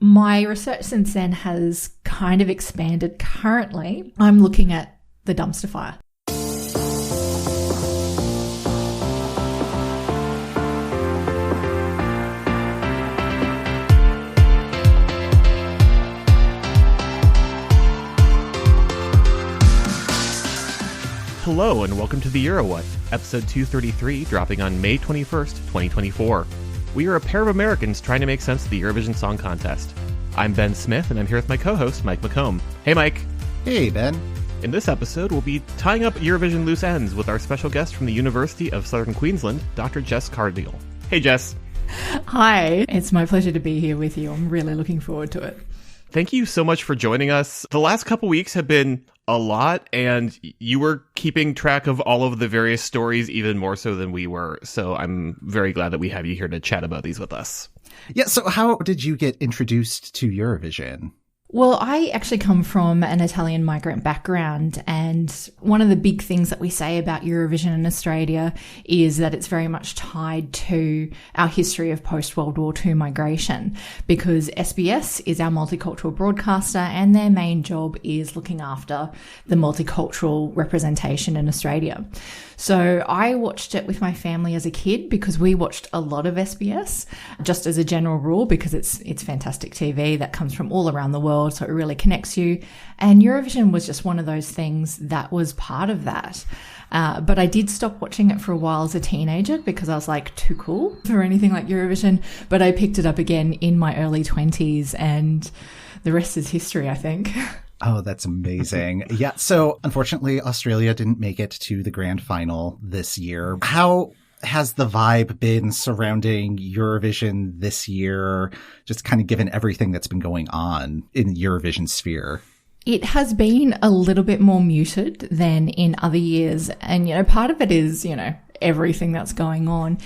My research since then has kind of expanded. Currently, I'm looking at the dumpster fire. Hello and welcome to the Euro What, episode 233, dropping on May 21st, 2024. We are a pair of Americans trying to make sense of the Eurovision Song Contest. I'm Ben Smith, and I'm here with my co-host, Mike McComb. Hey, Mike. Hey, Ben. In this episode, we'll be tying up Eurovision loose ends with our special guest from the University of Southern Queensland, Dr. Jess Carniel. Hey, Jess. Hi. It's my pleasure to be here with you. I'm really looking forward to it. Thank you so much for joining us. The last couple weeks have been a lot, and you were keeping track of all of the various stories even more so than we were. So I'm very glad that we have you here to chat about these with us. Yeah, so how did you get introduced to Eurovision? Well, I actually come from an Italian migrant background, and one of the big things that we say about Eurovision in Australia is that it's very much tied to our history of post-World War II migration, because SBS is our multicultural broadcaster and their main job is looking after the multicultural representation in Australia. So I watched it with my family as a kid because we watched a lot of SBS, just as a general rule, because it's fantastic TV that comes from all around the world, so it really connects you. And Eurovision was just one of those things that was part of that. But I did stop watching it for a while as a teenager because I was like, too cool for anything like Eurovision. But I picked it up again in my early 20s, and the rest is history, I think. Oh, that's amazing. Yeah, so unfortunately, Australia didn't make it to the grand final this year. How has the vibe been surrounding Eurovision this year, just kind of given everything that's been going on in the Eurovision sphere? It has been a little bit more muted than in other years. And, part of it is, everything that's going on.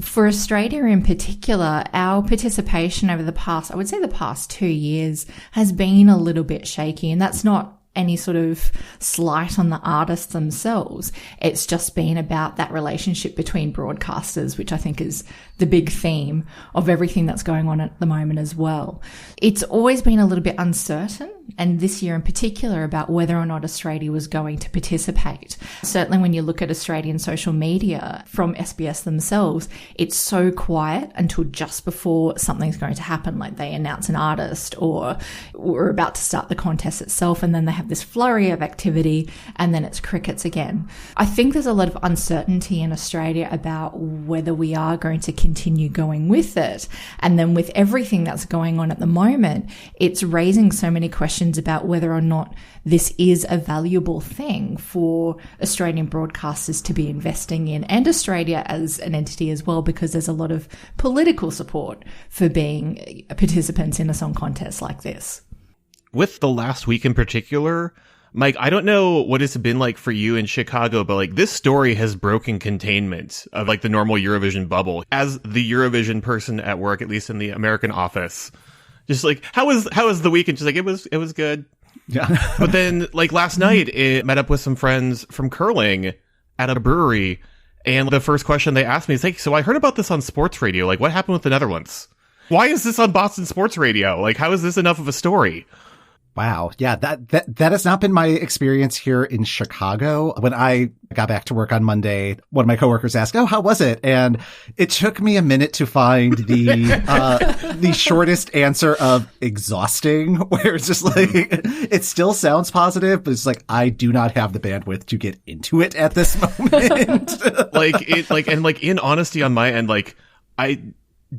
For Australia in particular, our participation over the past 2 years has been a little bit shaky, and that's not any sort of slight on the artists themselves. It's just been about that relationship between broadcasters, which I think is the big theme of everything that's going on at the moment as well. It's always been a little bit uncertain, and this year in particular, about whether or not Australia was going to participate. Certainly when you look at Australian social media from SBS themselves, it's so quiet until just before something's going to happen, like they announce an artist or we're about to start the contest itself, and then they have this flurry of activity, and then it's crickets again. I think there's a lot of uncertainty in Australia about whether we are going to continue going with it. And then with everything that's going on at the moment, it's raising so many questions about whether or not this is a valuable thing for Australian broadcasters to be investing in, and Australia as an entity as well, because there's a lot of political support for being participants in a song contest like this. With the last week in particular, Mike, I don't know what it's been like for you in Chicago, but this story has broken containment of the normal Eurovision bubble. As the Eurovision person at work, at least in the American office, just how was the weekend? Just it was good. Yeah. But then last night, it met up with some friends from curling at a brewery, and the first question they asked me is so I heard about this on sports radio. What happened with the Netherlands? Why is this on Boston sports radio? How is this enough of a story? Wow. Yeah, that has not been my experience here in Chicago. When I got back to work on Monday, one of my coworkers asked, "Oh, how was it?" And it took me a minute to find the shortest answer of exhausting, where it's just it still sounds positive, but it's I do not have the bandwidth to get into it at this moment. In honesty on my end, I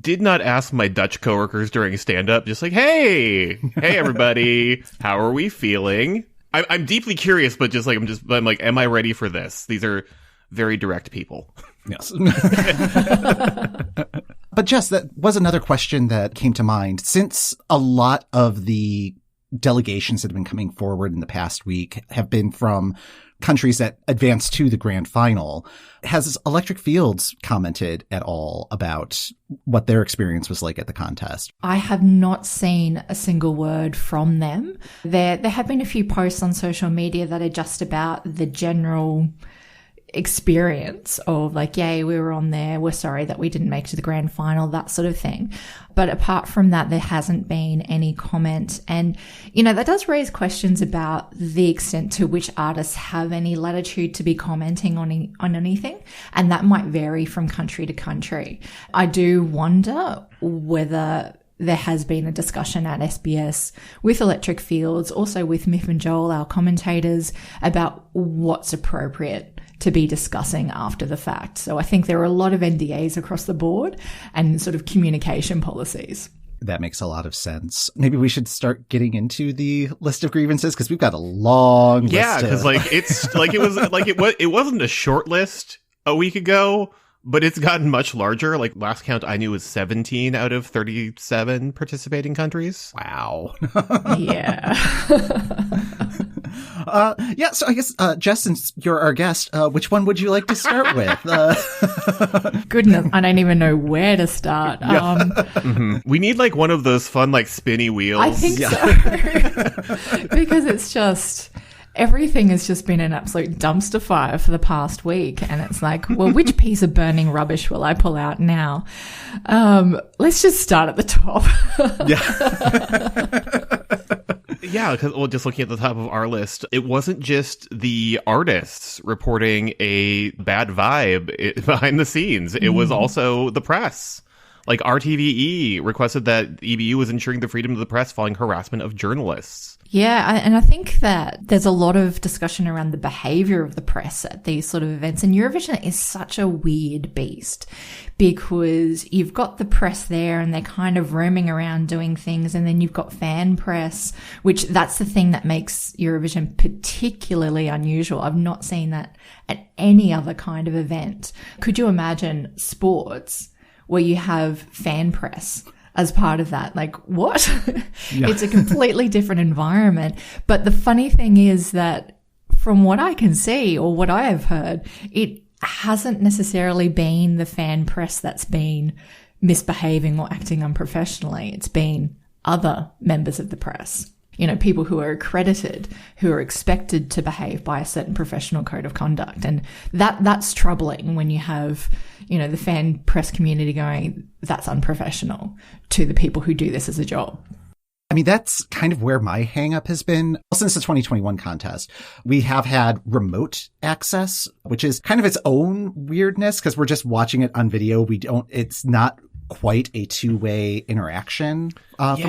did not ask my Dutch coworkers during stand-up, just hey everybody, how are we feeling? I'm deeply curious, but I'm am I ready for this? These are very direct people. Yes. But Jess, that was another question that came to mind. Since a lot of the delegations that have been coming forward in the past week have been from countries that advanced to the grand final, has Electric Fields commented at all about what their experience was like at the contest? I have not seen a single word from them. There have been a few posts on social media that are just about the general experience of like, yay, we were on there, we're sorry that we didn't make it to the grand final, that sort of thing. But apart from that, there hasn't been any comment. And, you know, that does raise questions about the extent to which artists have any latitude to be commenting on anything. And that might vary from country to country. I do wonder whether there has been a discussion at SBS with Electric Fields, also with Miff and Joel, our commentators, about what's appropriate to be discussing after the fact. So I think there are a lot of NDAs across the board and sort of communication policies. That makes a lot of sense. Maybe we should start getting into the list of grievances because we've got a long list. Yeah, because it wasn't a short list a week ago, but it's gotten much larger. Like last count I knew was 17 out of 37 participating countries. Wow. Yeah. So I guess, Jess, since you're our guest, which one would you like to start with? Goodness, I don't even know where to start. We need like one of those fun, like spinny wheels. I think so. Because it's just, everything has just been an absolute dumpster fire for the past week. And it's like, well, which piece of burning rubbish will I pull out now? Let's just start at the top. Yeah, because just looking at the top of our list, it wasn't just the artists reporting a bad vibe behind the scenes. It was also the press. Like RTVE requested that EBU was ensuring the freedom of the press following harassment of journalists. Yeah, and I think that there's a lot of discussion around the behavior of the press at these sort of events. And Eurovision is such a weird beast because you've got the press there and they're kind of roaming around doing things. And then you've got fan press, which that's the thing that makes Eurovision particularly unusual. I've not seen that at any other kind of event. Could you imagine sports where you have fan press as part of that? Like, what? Yeah. It's a completely different environment. But the funny thing is that from what I can see or what I have heard, it hasn't necessarily been the fan press that's been misbehaving or acting unprofessionally. It's been other members of the press. You know, people who are accredited, who are expected to behave by a certain professional code of conduct. And that's troubling when you have, you know, the fan press community going, that's unprofessional, to the people who do this as a job. I mean, that's kind of where my hang up has been since the 2021 contest. We have had remote access, which is kind of its own weirdness because we're just watching it on video. It's not quite a two-way interaction. It's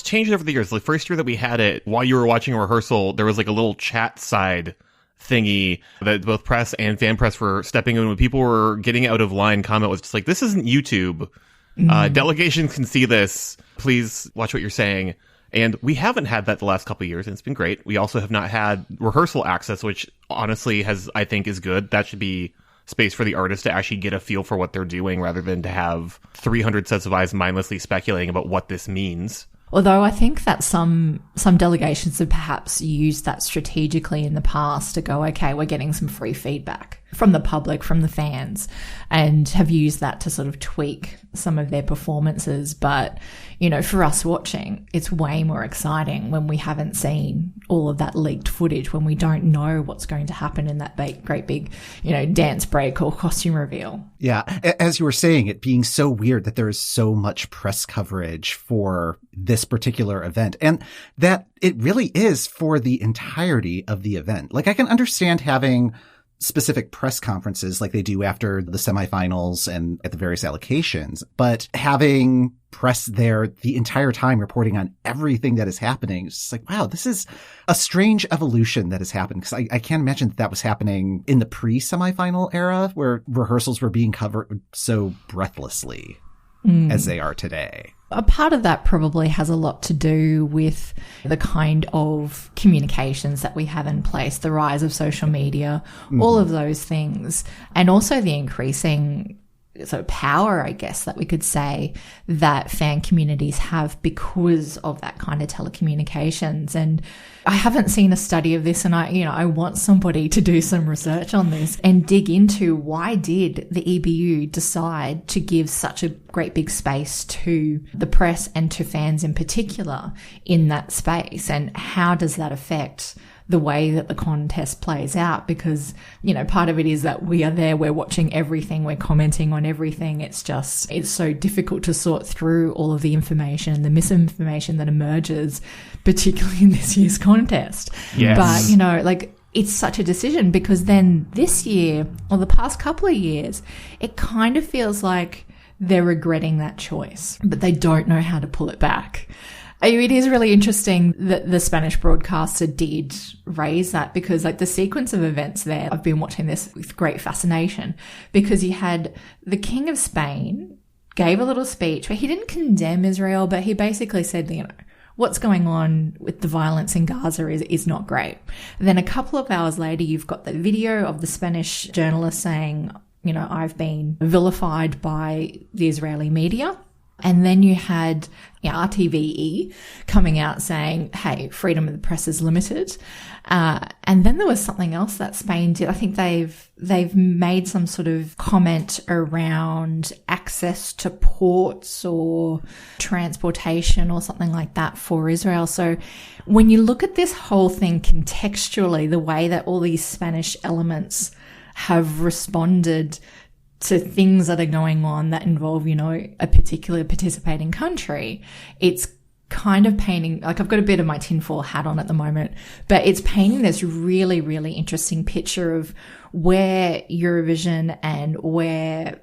changed over the years. The first year that we had it, while you were watching a rehearsal, there was like a little chat side thingy that both press and fan press were stepping in when people were getting out of line. Comment was just like, this isn't YouTube. Delegations can see this. Please watch what you're saying. And we haven't had that the last couple of years, and it's been great. We also have not had rehearsal access, which honestly I think is good. That should be space for the artist to actually get a feel for what they're doing rather than to have 300 sets of eyes mindlessly speculating about what this means. Although I think that some delegations have perhaps used that strategically in the past to go, okay, we're getting some free feedback from the public, from the fans, and have used that to sort of tweak some of their performances. But, you know, for us watching, it's way more exciting when we haven't seen all of that leaked footage, when we don't know what's going to happen in that great big, you know, dance break or costume reveal. Yeah. As you were saying, it being so weird that there is so much press coverage for this particular event, and that it really is for the entirety of the event. Like, I can understand having specific press conferences like they do after the semifinals and at the various allocations, but having press there the entire time reporting on everything that is happening, it's just like, wow, this is a strange evolution that has happened. Because I can't imagine that was happening in the pre-semifinal era where rehearsals were being covered so breathlessly as they are today. A part of that probably has a lot to do with the kind of communications that we have in place, the rise of social media, all of those things, and also the increasing sort of power, I guess, that we could say that fan communities have because of that kind of telecommunications. And I haven't seen a study of this, and I want somebody to do some research on this and dig into why did the EBU decide to give such a great big space to the press and to fans in particular in that space, and how does that affect the way that the contest plays out, because, you know, part of it is that we are there, we're watching everything, we're commenting on everything. It's so difficult to sort through all of the information and the misinformation that emerges, particularly in this year's contest. Yes. But, you know, like, it's such a decision, because then this year, or the past couple of years, it kind of feels like they're regretting that choice, but they don't know how to pull it back. It is really interesting that the Spanish broadcaster did raise that, because like the sequence of events there, I've been watching this with great fascination, because you had the King of Spain gave a little speech where he didn't condemn Israel, but he basically said, you know, what's going on with the violence in Gaza is not great. Then a couple of hours later, you've got the video of the Spanish journalist saying, you know, I've been vilified by the Israeli media. And then you had RTVE coming out saying, hey, freedom of the press is limited. And then there was something else that Spain did. I think they've made some sort of comment around access to ports or transportation or something like that for Israel. So when you look at this whole thing contextually, the way that all these Spanish elements have responded to things that are going on that involve, you know, a particular participating country, it's kind of painting, like I've got a bit of my tinfoil hat on at the moment, but it's painting this really, really interesting picture of where Eurovision and where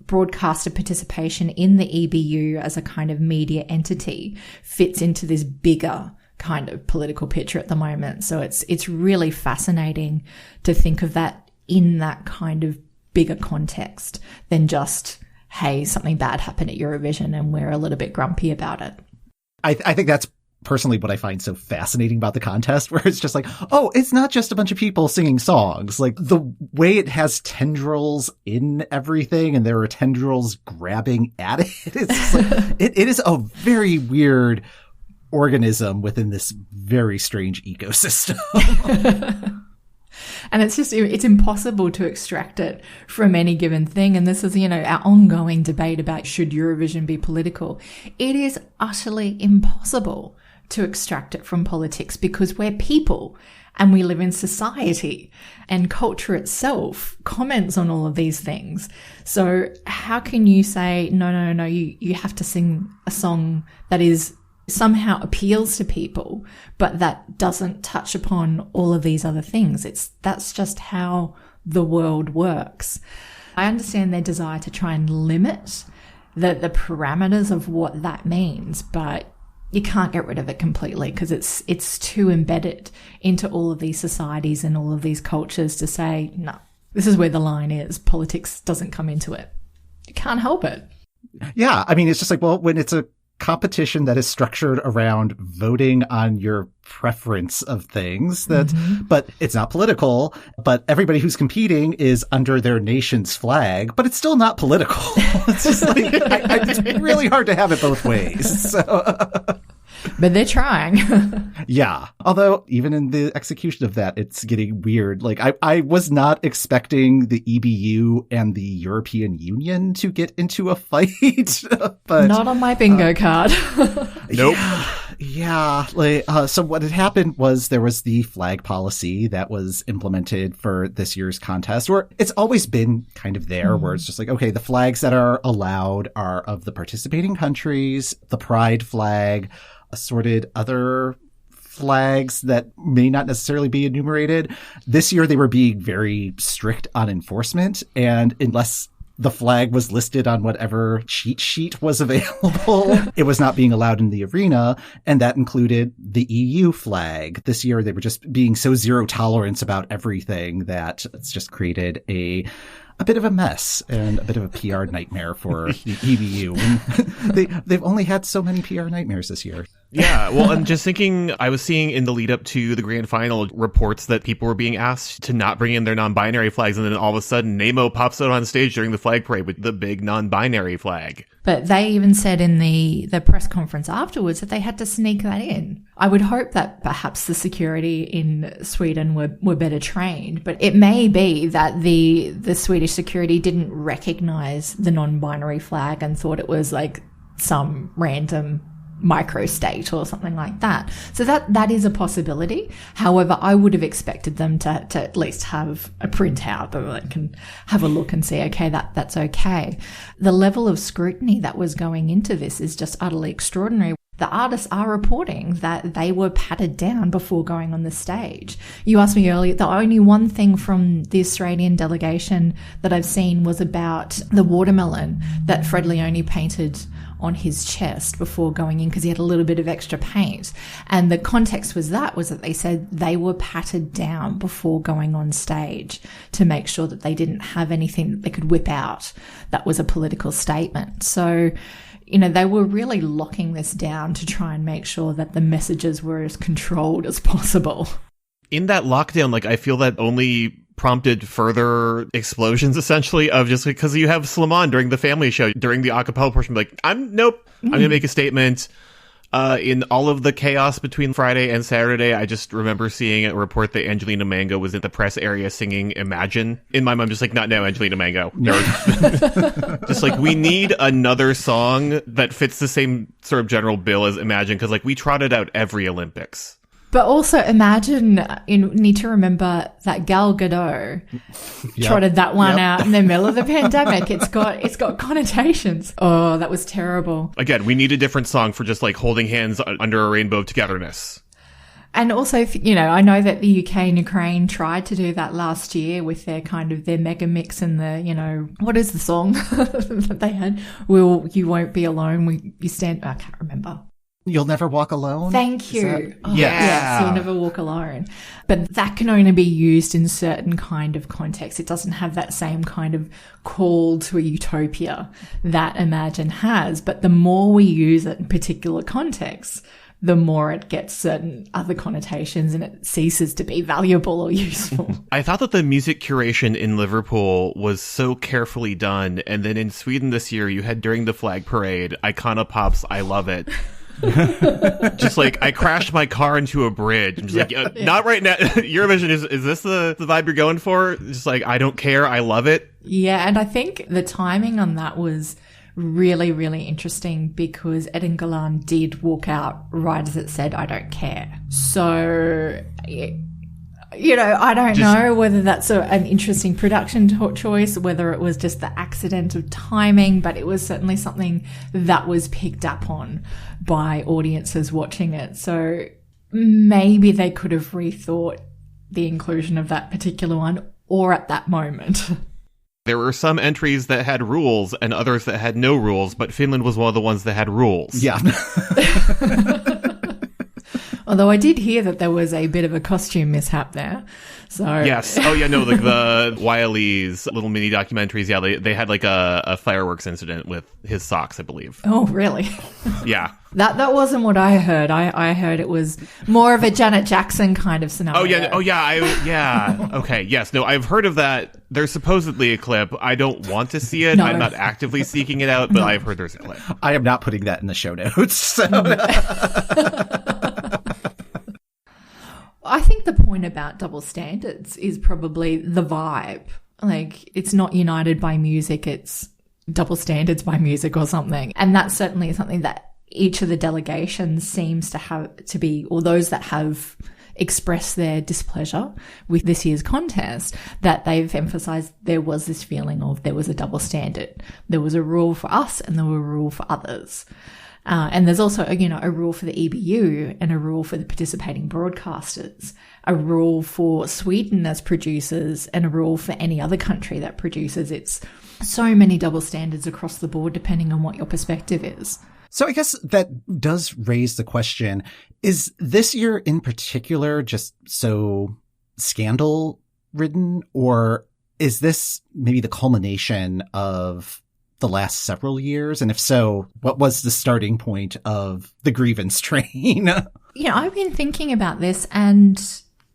broadcaster participation in the EBU as a kind of media entity fits into this bigger kind of political picture at the moment. So it's really fascinating to think of that in that kind of bigger context than just, hey, something bad happened at Eurovision and we're a little bit grumpy about it. I think that's personally what I find so fascinating about the contest, where it's just like, oh, it's not just a bunch of people singing songs. Like the way it has tendrils in everything and there are tendrils grabbing at it. It's just like, it is a very weird organism within this very strange ecosystem. And it's impossible to extract it from any given thing. And this is, you know, our ongoing debate about should Eurovision be political. It is utterly impossible to extract it from politics, because we're people and we live in society, and culture itself comments on all of these things. So how can you say, no, you have to sing a song that is somehow appeals to people, but that doesn't touch upon all of these other things? That's just how the world works. I understand their desire to try and limit the parameters of what that means, but you can't get rid of it completely, because it's too embedded into all of these societies and all of these cultures to say, no, this is where the line is. Politics doesn't come into it. You can't help it. Yeah. I mean, it's just like, well, when it's a competition that is structured around voting on your preference of things, but it's not political, but everybody who's competing is under their nation's flag, but it's still not political. It's just like, it's really hard to have it both ways. So. But they're trying. Yeah. Although even in the execution of that, it's getting weird. Like I was not expecting the EBU and the European Union to get into a fight, but not on my bingo card. Nope. Yeah. Like, so what had happened was there was the flag policy that was implemented for this year's contest, where it's always been kind of there, where it's just like, okay, the flags that are allowed are of the participating countries, the pride flag, assorted other flags that may not necessarily be enumerated. This year, they were being very strict on enforcement, and unless the flag was listed on whatever cheat sheet was available, it was not being allowed in the arena, and that included the EU flag. This year, they were just being so zero tolerance about everything that it's just created a bit of a mess and a bit of a PR nightmare for EBU. They've only had so many PR nightmares this year. Yeah, well, I'm just thinking, I was seeing in the lead up to the grand final reports that people were being asked to not bring in their non-binary flags, and then all of a sudden Nemo pops out on stage during the flag parade with the big non-binary flag. But they even said in the press conference afterwards that they had to sneak that in. I would hope that perhaps the security in Sweden were better trained, but it may be that the Swedish security didn't recognize the non-binary flag and thought it was like some random microstate or something like that. So that is a possibility. However, I would have expected them to at least have a printout that they can have a look and see, okay, that's okay. The level of scrutiny that was going into this is just utterly extraordinary. The artists are reporting that they were patted down before going on the stage. You asked me earlier, the only one thing from the Australian delegation that I've seen was about the watermelon that Fred Leone painted on his chest before going in because he had a little bit of extra paint. And the context was that they said they were patted down before going on stage to make sure that they didn't have anything that they could whip out that was a political statement. So, they were really locking this down to try and make sure that the messages were as controlled as possible. In that lockdown, I feel that only prompted further explosions, essentially, of just because you have Slimane during the family show, during the a cappella portion, I'm going to make a statement. In all of the chaos between Friday and Saturday, I just remember seeing a report that Angelina Mango was in the press area singing Imagine. In my mind, just no, Angelina Mango. No. Just we need another song that fits the same sort of general bill as Imagine, because we trotted out every Olympics. But also Imagine, you need to remember that Gal Gadot trotted that one out in the middle of the pandemic. It's got connotations. Oh, that was terrible. Again, we need a different song for just holding hands under a rainbow of togetherness. And also, I know that the UK and Ukraine tried to do that last year with their their mega mix and the, what is the song that they had? You won't be alone. You stand, I can't remember. You'll Never Walk Alone? Thank you. Yes, You'll Never Walk Alone. But that can only be used in certain kind of context. It doesn't have that same kind of call to a utopia that Imagine has. But the more we use it in particular contexts, the more it gets certain other connotations and it ceases to be valuable or useful. I thought that the music curation in Liverpool was so carefully done. And then in Sweden this year, you had during the flag parade, Iconopop's I Love It. Just I crashed my car into a bridge. I'm just not right now. Eurovision, is this the vibe you're going for? Just I don't care. I love it. Yeah, and I think the timing on that was really, really interesting because Ed and Galan did walk out right as it said, I don't care. So, I don't know whether that's an interesting production choice, whether it was just the accident of timing, but it was certainly something that was picked up on by audiences watching it. So maybe they could have rethought the inclusion of that particular one or at that moment. There were some entries that had rules and others that had no rules, but Finland was one of the ones that had rules. Yeah. Although I did hear that there was a bit of a costume mishap there. So yes. Oh yeah, no, the Wiley's little mini documentaries, yeah, they had a fireworks incident with his socks, I believe. Oh, really? Yeah. That wasn't what I heard. I heard it was more of a Janet Jackson kind of scenario. Oh yeah. Okay. Yes. No, I've heard of that. There's supposedly a clip. I don't want to see it. No. I'm not actively seeking it out, but I've heard there's a clip. I am not putting that in the show notes. So. I think the point about double standards is probably the vibe. It's not united by music, it's double standards by music or something. And that's certainly something that each of the delegations seems to have to be, or those that have expressed their displeasure with this year's contest, that they've emphasized there was this feeling of there was a double standard. There was a rule for us and there were a rule for others. And there's also, a rule for the EBU and a rule for the participating broadcasters, a rule for Sweden as producers and a rule for any other country that produces. It's so many double standards across the board, depending on what your perspective is. So I guess that does raise the question, is this year in particular just so scandal ridden, or is this maybe the culmination of the last several years? And if so, what was the starting point of the grievance train? I've been thinking about this and,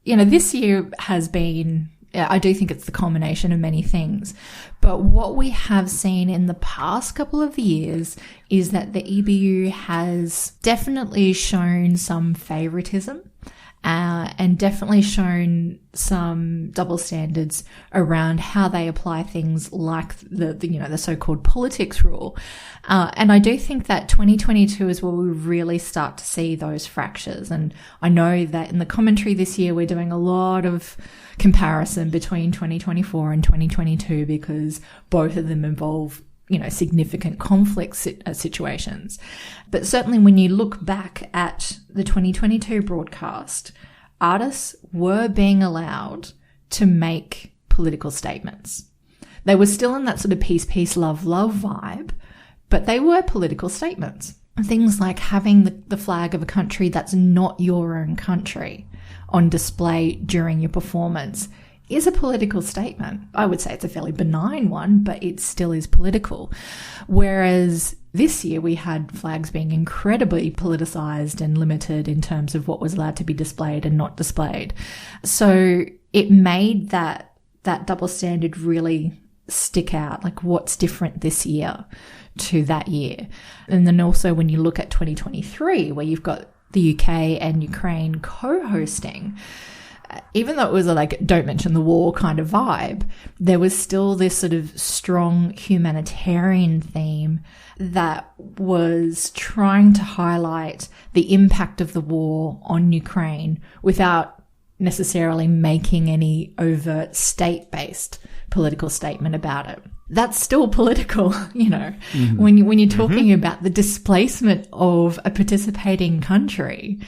this year has been, I do think it's the culmination of many things. But what we have seen in the past couple of years is that the EBU has definitely shown some favoritism and definitely shown some double standards around how they apply things like the so-called politics rule. And I do think that 2022 is where we really start to see those fractures. And I know that in the commentary this year, we're doing a lot of comparison between 2024 and 2022 because both of them involve significant conflict situations. But certainly when you look back at the 2022 broadcast, artists were being allowed to make political statements. They were still in that sort of peace, peace, love, love vibe, but they were political statements. Things like having the flag of a country that's not your own country on display during your performance is a political statement. I would say it's a fairly benign one, but it still is political. Whereas this year we had flags being incredibly politicized and limited in terms of what was allowed to be displayed and not displayed. So it made that double standard really stick out, like what's different this year to that year. And then also when you look at 2023, where you've got the UK and Ukraine co-hosting, even though it was like don't mention the war kind of vibe, there was still this sort of strong humanitarian theme that was trying to highlight the impact of the war on Ukraine without necessarily making any overt state-based political statement about it. That's still political, mm-hmm. when you're talking mm-hmm. about the displacement of a participating country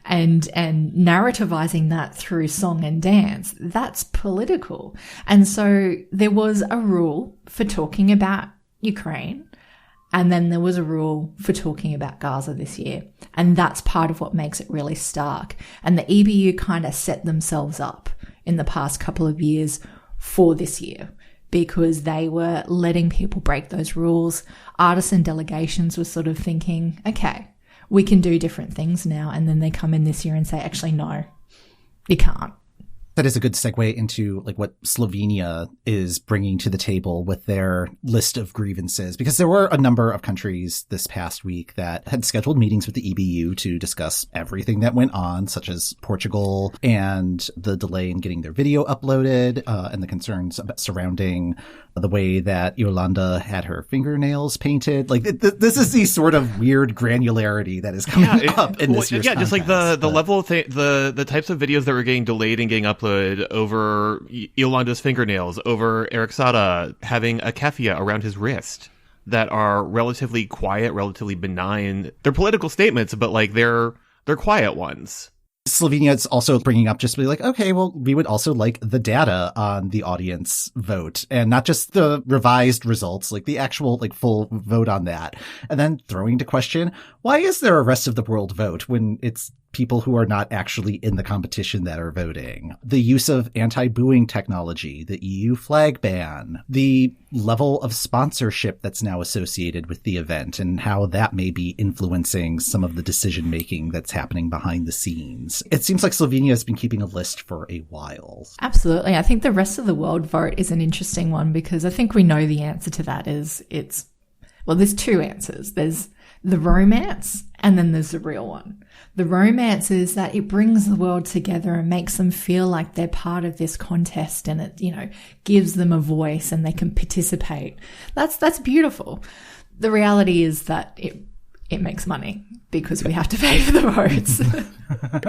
and narrativizing that through song and dance, that's political. And so there was a rule for talking about Ukraine, and then there was a rule for talking about Gaza this year. And that's part of what makes it really stark. And the EBU kind of set themselves up in the past couple of years for this year, because they were letting people break those rules. Artists and delegations were sort of thinking, okay, we can do different things now. And then they come in this year and say, actually, no, you can't. That is a good segue into like what Slovenia is bringing to the table with their list of grievances, because there were a number of countries this past week that had scheduled meetings with the EBU to discuss everything that went on, such as Portugal and the delay in getting their video uploaded, and the concerns surrounding the way that Yolanda had her fingernails painted. Like this is the sort of weird granularity that is coming up in this year's contest. Just like the level of the types of videos that were getting delayed and getting uploaded over Yolanda's fingernails, over Eric Sada having a keffiyeh around his wrist, that are relatively quiet, relatively benign. They're political statements, but like they're quiet ones. Slovenia is also bringing up just be like, okay, well, we would also like the data on the audience vote, and not just the revised results, like the actual like full vote on that. And then throwing into question, why is there a rest of the world vote when it's people who are not actually in the competition that are voting? The use of anti-booing technology, the EU flag ban, the level of sponsorship that's now associated with the event, and how that may be influencing some of the decision making that's happening behind the scenes. It seems like Slovenia has been keeping a list for a while. Absolutely. I think the rest of the world vote is an interesting one, because I think we know the answer to that is there's two answers. There's the romance, and then there's the real one. The romance is that it brings the world together and makes them feel like they're part of this contest, and it, gives them a voice and they can participate. That's beautiful. The reality is that it makes money because we have to pay for the votes.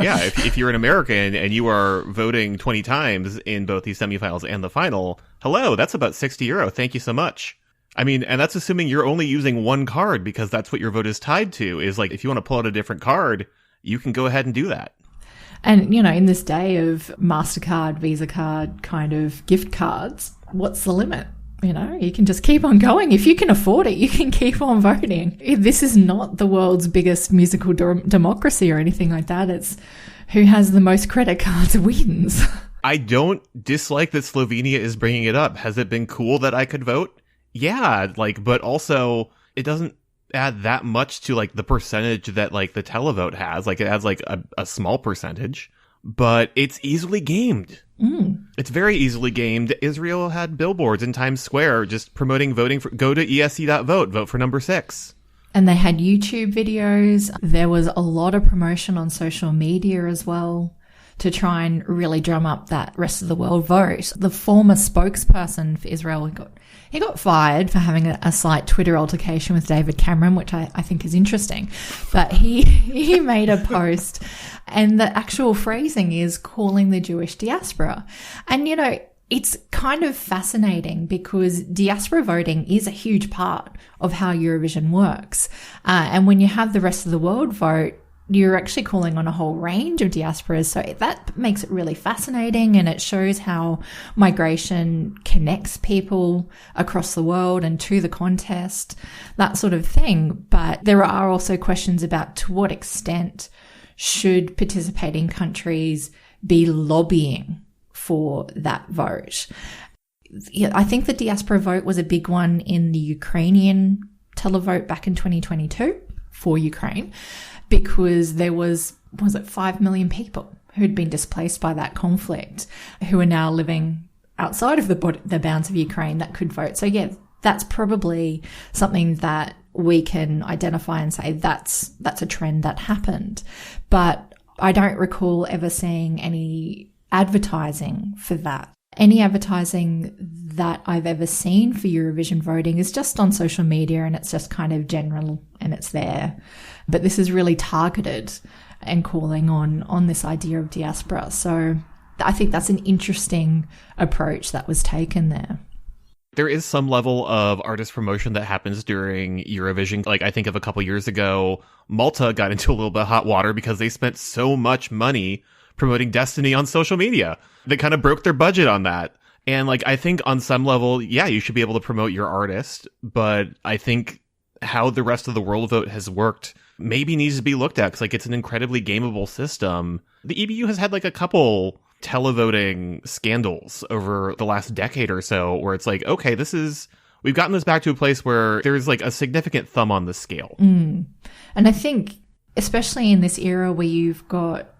Yeah, if you're an American and you are voting 20 times in both the semifinals and the final, hello, that's about €60. Thank you so much. I mean, and that's assuming you're only using one card, because that's what your vote is tied to, is like if you want to pull out a different card, you can go ahead and do that. And, in this day of MasterCard, Visa card kind of gift cards, what's the limit? You can just keep on going. If you can afford it, you can keep on voting. This is not the world's biggest musical democracy or anything like that. It's who has the most credit cards wins. I don't dislike that Slovenia is bringing it up. Has it been cool that I could vote? Yeah, but also it doesn't add that much to the percentage that the televote has. It adds a small percentage, but it's easily gamed. It's very easily gamed. Israel had billboards in Times Square just promoting voting for, go to esc.vote, vote for number 6. And they had YouTube videos. There was a lot of promotion on social media as well. to try and really drum up that rest of the world vote. The former spokesperson for Israel he got fired for having a slight Twitter altercation with David Cameron, which I think is interesting. But he made a post, and the actual phrasing is calling the Jewish diaspora. And, you know, it's kind of fascinating because diaspora voting is a huge part of how Eurovision works. And when you have the rest of the world vote, you're actually calling on a whole range of diasporas. So that makes it really fascinating, and it shows how migration connects people across the world and to the contest, that sort of thing. But there are also questions about to what extent should participating countries be lobbying for that vote. I think the diaspora vote was a big one in the Ukrainian televote back in 2022 for Ukraine, because there was it 5 million people who'd been displaced by that conflict who are now living outside of the bounds of Ukraine that could vote. So yeah, that's probably something that we can identify and say that's a trend that happened. But I don't recall ever seeing any advertising for that. Any advertising that I've ever seen for Eurovision voting is just on social media, and it's just kind of general and it's there. But this is really targeted and calling on this idea of diaspora. So I think that's an interesting approach that was taken there. There is some level of artist promotion that happens during Eurovision. Like, I think of a couple years ago, Malta got into a little bit of hot water because they spent so much money promoting Destiny on social media. They kind of broke their budget on that. And like, I think on some level, yeah, you should be able to promote your artist, but I think how the rest of the world vote has worked maybe needs to be looked at, because like, it's an incredibly gameable system. The EBU has had like a couple televoting scandals over the last decade or so where it's like, okay, we've gotten this back to a place where there's like a significant thumb on the scale. And I think, especially in this era where you've got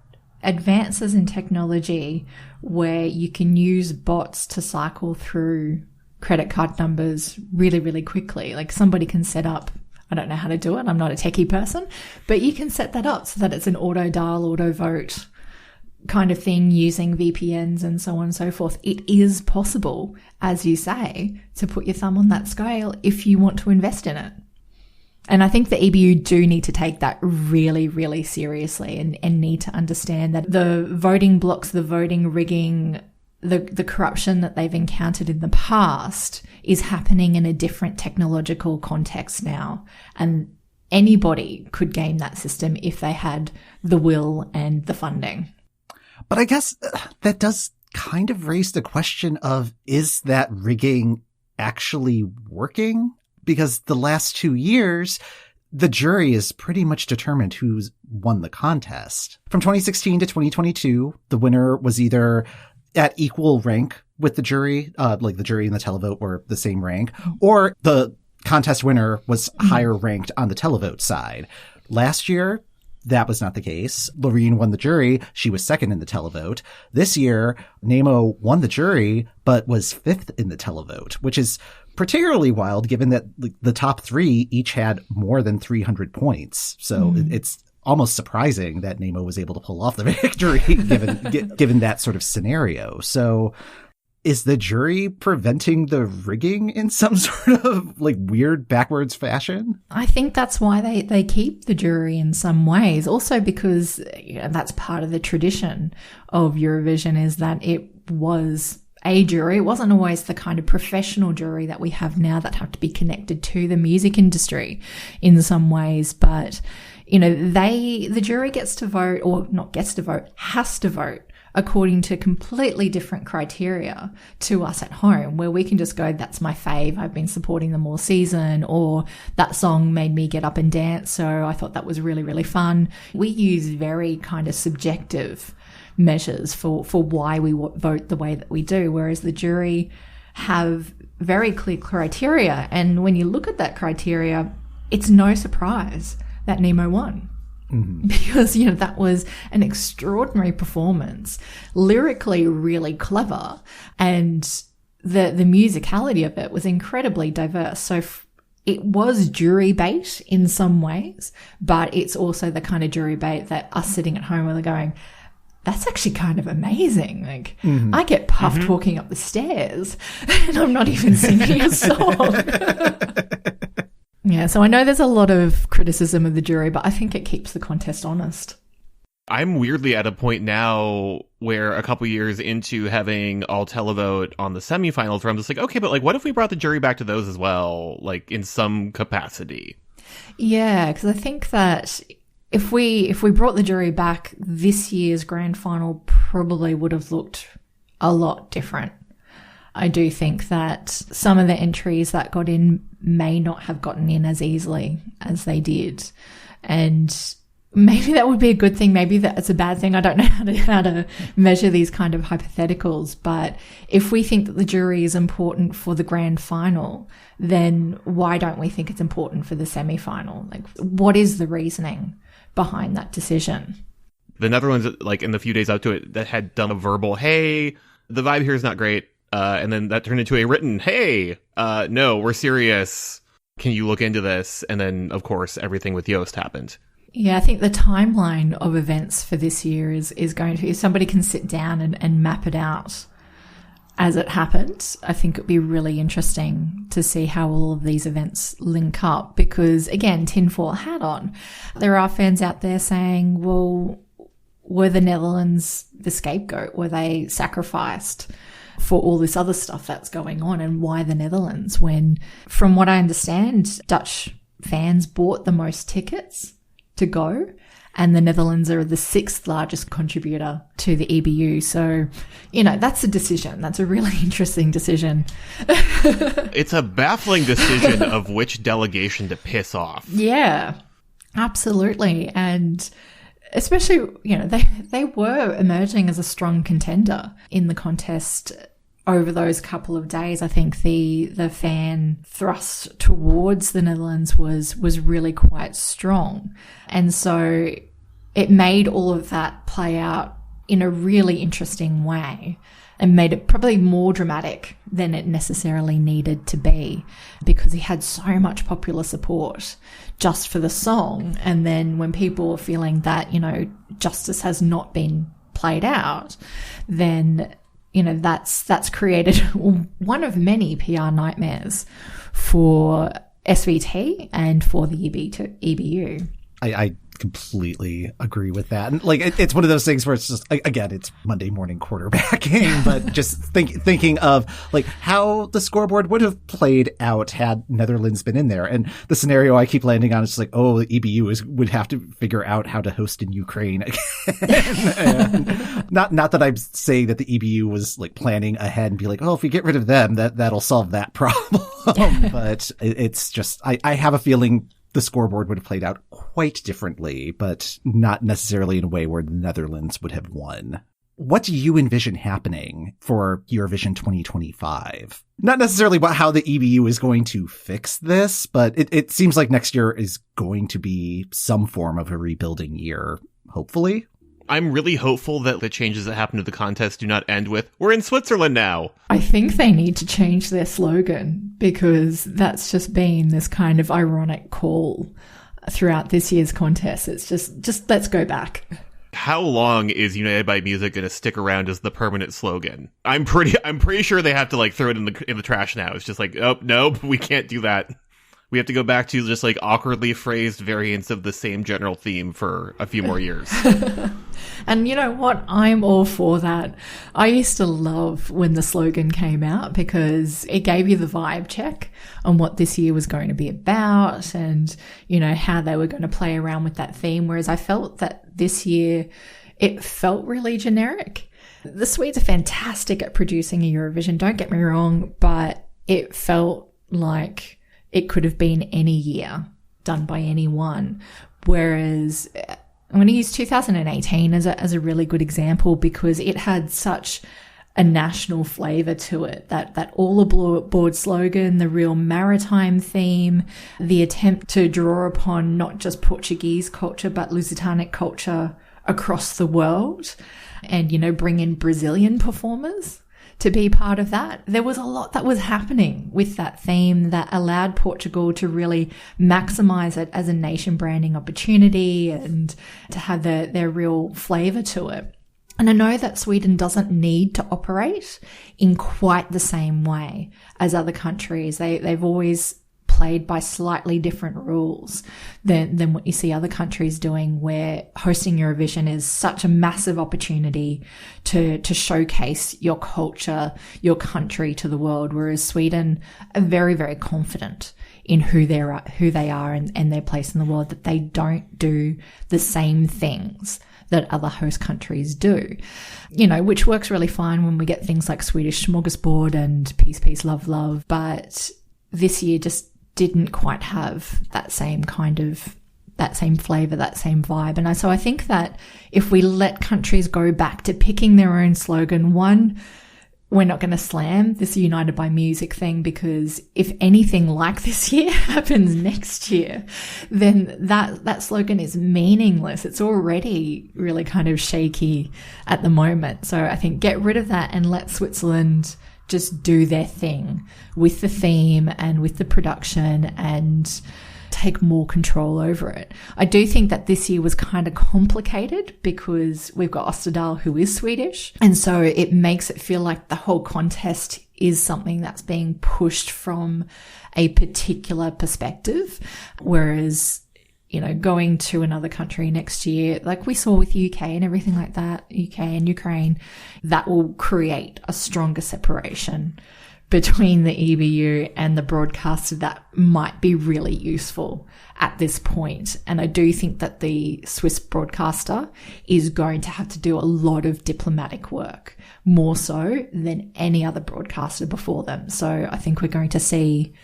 advances in technology where you can use bots to cycle through credit card numbers really, really quickly. Like, somebody can set up, I don't know how to do it, I'm not a techie person, but you can set that up so that it's an auto dial, auto vote kind of thing using VPNs and so on and so forth. It is possible, as you say, to put your thumb on that scale if you want to invest in it. And I think the EBU do need to take that really, really seriously and need to understand that the voting blocks, the voting rigging, the corruption that they've encountered in the past is happening in a different technological context now. And anybody could game that system if they had the will and the funding. But I guess that does kind of raise the question of, is that rigging actually working? Because the last 2 years, the jury is pretty much determined who's won the contest. From 2016 to 2022, the winner was either at equal rank with the jury, like the jury and the televote were the same rank, or the contest winner was higher ranked on the televote side. Last year, that was not the case. Loreen won the jury. She was second in the televote. This year, Nemo won the jury, but was fifth in the televote, which is particularly wild given that the top three each had more than 300 points. So it's almost surprising that Nemo was able to pull off the victory given that sort of scenario. So is the jury preventing the rigging in some sort of like weird backwards fashion? I think that's why they keep the jury in some ways. Also because, you know, that's part of the tradition of Eurovision, is that it was a jury. It wasn't always the kind of professional jury that we have now that have to be connected to the music industry in some ways. But, you know, the jury gets to vote, or not gets to vote, has to vote according to completely different criteria to us at home, where we can just go, that's my fave, I've been supporting them all season, or that song made me get up and dance, so I thought that was really, really fun. We use very kind of subjective measures for why we vote the way that we do, whereas the jury have very clear criteria. And when you look at that criteria, it's no surprise that Nemo won. Because, you know, that was an extraordinary performance, lyrically really clever, and the musicality of it was incredibly diverse. So it was jury bait in some ways, but it's also the kind of jury bait that us sitting at home are going, that's actually kind of amazing. Like, I get puffed walking up the stairs and I'm not even singing a song. Yeah, so I know there's a lot of criticism of the jury, but I think it keeps the contest honest. I'm weirdly at a point now where a couple years into having all televote on the semifinals where I'm just like, okay, but like, what if we brought the jury back to those as well, like in some capacity? Yeah, because I think that if we brought the jury back, this year's grand final probably would have looked a lot different. I do think that some of the entries that got in may not have gotten in as easily as they did. And maybe that would be a good thing. Maybe that's a bad thing. I don't know how to measure these kind of hypotheticals. But if we think that the jury is important for the grand final, then why don't we think it's important for the semi-final? Like, what is the reasoning behind that decision? The Netherlands, like in the few days up to it, that had done a verbal, hey, the vibe here is not great. And then that turned into a written, hey, no, we're serious. Can you look into this? And then, of course, everything with Yoast happened. Yeah, I think the timeline of events for this year is going to be, if somebody can sit down and map it out as it happened, I think it'd be really interesting to see how all of these events link up. Because, again, tinfoil hat on, there are fans out there saying, well, were the Netherlands the scapegoat? Were they sacrificed for all this other stuff that's going on? And why the Netherlands, when, from what I understand, Dutch fans bought the most tickets to go, and the Netherlands are the 6th largest contributor to the EBU. So, you know, that's a decision. That's a really interesting decision. It's a baffling decision of which delegation to piss off. Yeah, absolutely. And especially, you know, they were emerging as a strong contender in the contest over those couple of days. I think the fan thrust towards the Netherlands was really quite strong. And so it made all of that play out in a really interesting way and made it probably more dramatic than it necessarily needed to be, because he had so much popular support just for the song. And then when people are feeling that, you know, justice has not been played out, then, you know, that's created one of many PR nightmares for SVT and for the EBU. I completely agree with that. And like, it's one of those things where it's just, again, it's Monday morning quarterbacking, but just thinking of like how the scoreboard would have played out had Netherlands been in there. And the scenario I keep landing on is just like, oh, the EBU would have to figure out how to host in Ukraine again. And not that I'm saying that the EBU was like planning ahead and be like, oh, if we get rid of them, that'll solve that problem. But it's just, I have a feeling the scoreboard would have played out quite differently, but not necessarily in a way where the Netherlands would have won. What do you envision happening for Eurovision 2025? Not necessarily about how the EBU is going to fix this, but it seems like next year is going to be some form of a rebuilding year, hopefully. I'm really hopeful that the changes that happen to the contest do not end with, we're in Switzerland now. I think they need to change their slogan, because that's just been this kind of ironic call throughout this year's contest. It's just let's go back. How long is United by Music going to stick around as the permanent slogan? I'm pretty sure they have to like throw it in the trash now. It's just like, oh, no, we can't do that. We have to go back to just like awkwardly phrased variants of the same general theme for a few more years. And you know what? I'm all for that. I used to love when the slogan came out, because it gave you the vibe check on what this year was going to be about and, you know, how they were going to play around with that theme. Whereas I felt that this year it felt really generic. The Swedes are fantastic at producing a Eurovision, don't get me wrong, but it felt like it could have been any year done by anyone. Whereas I'm going to use 2018 as a really good example, because it had such a national flavour to it, that all aboard slogan, the real maritime theme, the attempt to draw upon not just Portuguese culture but Lusitanic culture across the world, and, you know, bring in Brazilian performers to be part of that. There was a lot that was happening with that theme that allowed Portugal to really maximize it as a nation branding opportunity and to have their real flavour to it. And I know that Sweden doesn't need to operate in quite the same way as other countries. They've always played by slightly different rules than what you see other countries doing, where hosting Eurovision is such a massive opportunity to showcase your culture, your country to the world, whereas Sweden are very, very confident in who they are and their place in the world, that they don't do the same things that other host countries do, which works really fine when we get things like Swedish smorgasbord and peace, peace, love, love. But this year just didn't quite have that same flavor, that same vibe. And so I think that if we let countries go back to picking their own slogan, one, we're not going to slam this United by Music thing, because if anything like this year happens next year, then that slogan is meaningless. It's already really kind of shaky at the moment. So I think get rid of that and let Switzerland just do their thing with the theme and with the production and take more control over it. I do think that this year was kind of complicated because we've got Österdahl, who is Swedish, and so it makes it feel like the whole contest is something that's being pushed from a particular perspective, whereas going to another country next year, like we saw with UK and everything like that, UK and Ukraine, that will create a stronger separation between the EBU and the broadcaster that might be really useful at this point. And I do think that the Swiss broadcaster is going to have to do a lot of diplomatic work, more so than any other broadcaster before them. So I think we're going to see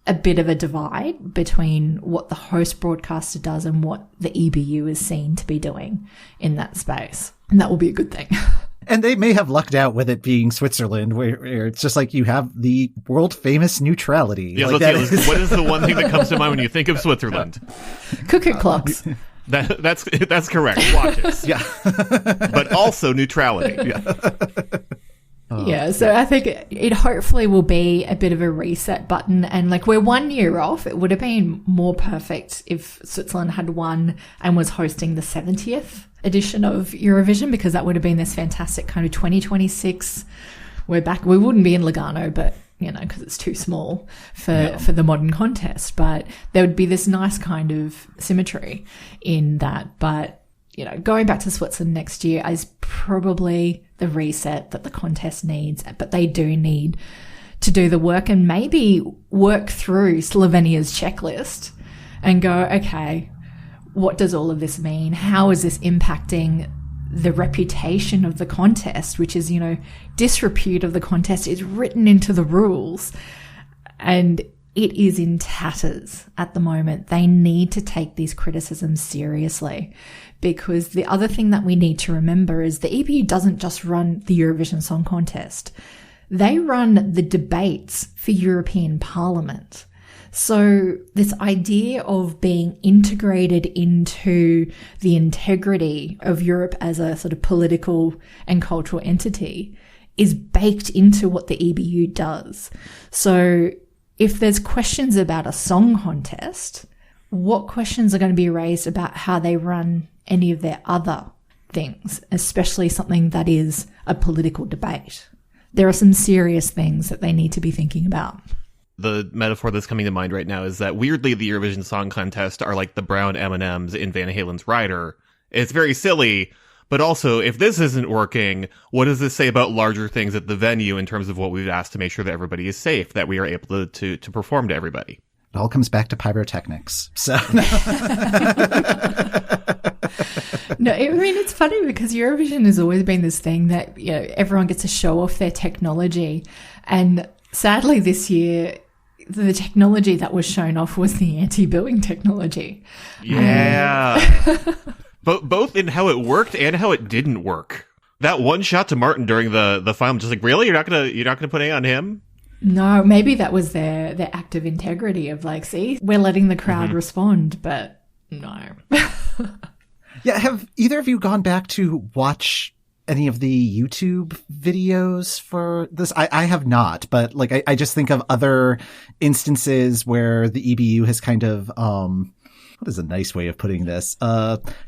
a bit of a divide between what the host broadcaster does and what the EBU is seen to be doing in that space. And that will be a good thing. And they may have lucked out with it being Switzerland, where it's just like you have the world famous neutrality. Yeah, like what is the one thing that comes to mind when you think of Switzerland? Cuckoo clocks. That's correct. Watches. Yeah. But also neutrality. Yeah. Yeah, so I think it hopefully will be a bit of a reset button. And like, we're 1 year off. It would have been more perfect if Switzerland had won and was hosting the 70th edition of Eurovision, because that would have been this fantastic kind of 2026. We're back. We wouldn't be in Lugano, but because it's too small for the modern contest. But there would be this nice kind of symmetry in that. But going back to Switzerland next year is probably the reset that the contest needs, but they do need to do the work and maybe work through Slovenia's checklist and go, okay, what does all of this mean? How is this impacting the reputation of the contest, which is, disrepute of the contest is written into the rules and it is in tatters at the moment. They need to take these criticisms seriously, because the other thing that we need to remember is the EBU doesn't just run the Eurovision Song Contest. They run the debates for European Parliament. So this idea of being integrated into the integrity of Europe as a sort of political and cultural entity is baked into what the EBU does. So if there's questions about a song contest, what questions are going to be raised about how they run any of their other things, especially something that is a political debate? There are some serious things that they need to be thinking about. The metaphor that's coming to mind right now is that weirdly the Eurovision Song Contest are like the brown M&Ms in Van Halen's Rider. It's very silly, but also if this isn't working, what does this say about larger things at the venue in terms of what we've asked to make sure that everybody is safe, that we are able to perform to everybody? It all comes back to pyrotechnics. So No, I mean, it's funny because Eurovision has always been this thing that, everyone gets to show off their technology. And sadly this year, the technology that was shown off was the anti-booing technology. Yeah. Both in how it worked and how it didn't work. That one shot to Martin during the final, just like, really? You're not gonna put A on him? No, maybe that was their act of integrity of like, see, we're letting the crowd respond, but no. Yeah, have either of you gone back to watch any of the YouTube videos for this? I have not, but like I just think of other instances where the EBU has kind of what is a nice way of putting this?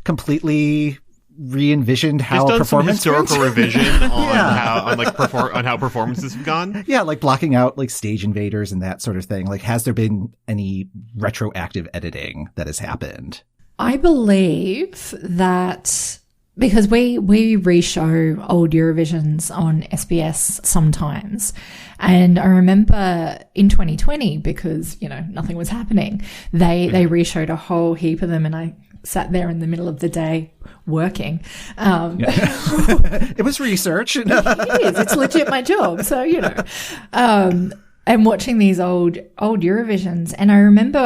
Completely re-envisioned how done performance some historical went. revision on how performances have gone. Yeah, like blocking out like stage invaders and that sort of thing. Like, has there been any retroactive editing that has happened? I believe that because we re-show old Eurovisions on SBS sometimes. And I remember in 2020, because, nothing was happening, they re-showed a whole heap of them, and I sat there in the middle of the day working. It was research. It is. It's legit my job. So, and watching these old Eurovisions. And I remember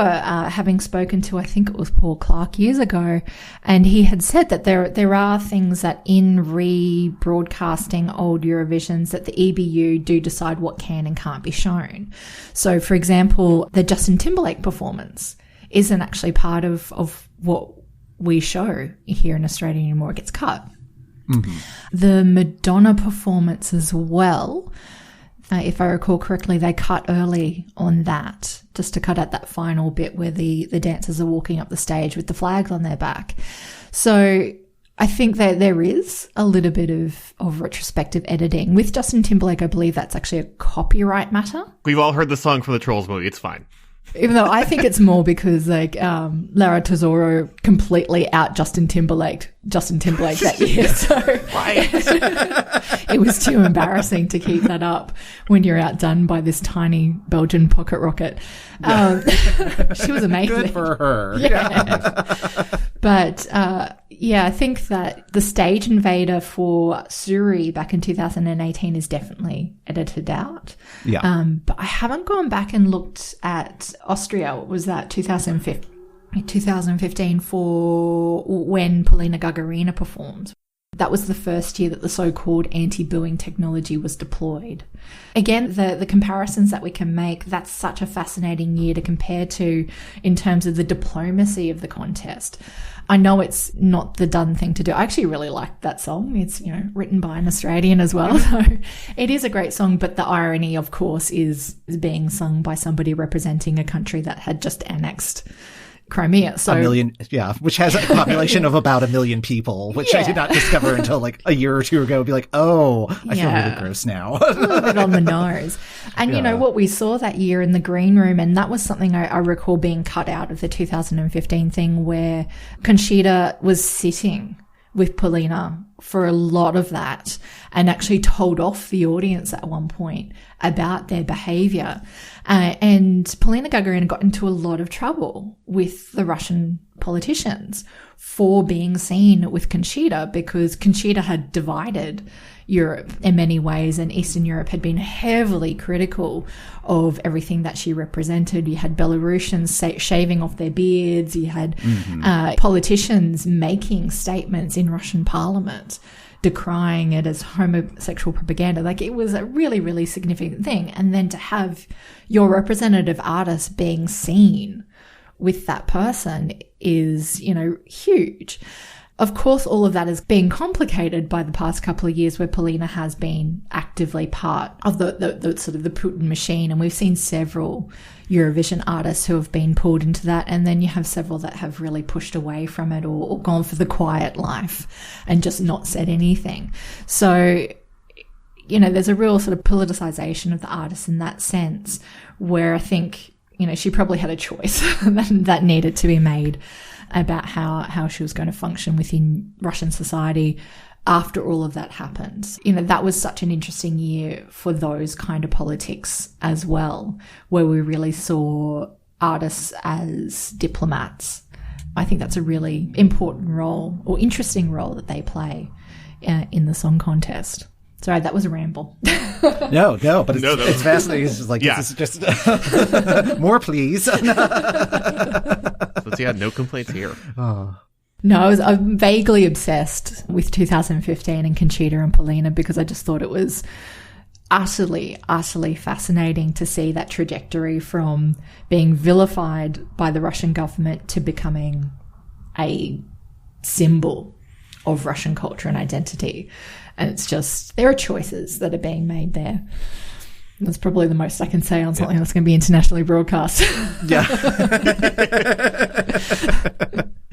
having spoken to, I think it was Paul Clark years ago, and he had said that there are things that in rebroadcasting old Eurovisions that the EBU do decide what can and can't be shown. So, for example, the Justin Timberlake performance isn't actually part of what we show here in Australia anymore. It gets cut. Mm-hmm. The Madonna performance as well, if I recall correctly, they cut early on that, just to cut out that final bit where the dancers are walking up the stage with the flags on their back. So I think that there is a little bit of retrospective editing. With Justin Timberlake, I believe that's actually a copyright matter. We've all heard the song from the Trolls movie. It's fine. Even though I think it's more because Lara Tesoro completely out Justin Timberlake that year. So it was too embarrassing to keep that up when you're outdone by this tiny Belgian pocket rocket. She was amazing. Good for her. Yeah. But I think that the stage invader for Juries back in 2018 is definitely edited out. Yeah. But I haven't gone back and looked at Austria. What was that, 2015 for when Polina Gagarina performed. That was the first year that the so-called anti-booing technology was deployed. Again, the comparisons that we can make, that's such a fascinating year to compare to in terms of the diplomacy of the contest. I know it's not the done thing to do. I actually really like that song. It's, written by an Australian as well. So it is a great song, but the irony, of course, is being sung by somebody representing a country that had just annexed Crimea. So 1 million, which has a population of about 1 million people, which I did not discover until like a year or two ago. Be like, I feel really gross now. A little bit on the nose. And what we saw that year in the green room, and that was something I recall being cut out of the 2015 thing, where Conchita was sitting with Polina for a lot of that and actually told off the audience at one point about their behavior. And Polina Gagarina got into a lot of trouble with the Russian politicians for being seen with Conchita, because Conchita had divided Europe in many ways, and Eastern Europe had been heavily critical of everything that she represented. You had Belarusians shaving off their beards. You had politicians making statements in Russian parliament decrying it as homosexual propaganda. Like, it was a really, really significant thing. And then to have your representative artist being seen with that person is, huge. Of course, all of that is being complicated by the past couple of years where Polina has been actively part of the sort of the Putin machine. And we've seen several Eurovision artists who have been pulled into that. And then you have several that have really pushed away from it or gone for the quiet life and just not said anything. So, there's a real sort of politicization of the artist in that sense, where I think, she probably had a choice that needed to be made about how she was going to function within Russian society after all of that happened. That was such an interesting year for those kind of politics as well, where we really saw artists as diplomats. I think that's a really important role, or interesting role, that they play in the song contest. Sorry, that was a ramble. No, but it's fascinating. It's just like, this is just more, please. So no complaints here. Oh. No, I'm vaguely obsessed with 2015 and Conchita and Polina, because I just thought it was utterly, utterly fascinating to see that trajectory from being vilified by the Russian government to becoming a symbol of Russian culture and identity. And it's just, there are choices that are being made there. That's probably the most I can say on something that's going to be internationally broadcast. Yeah.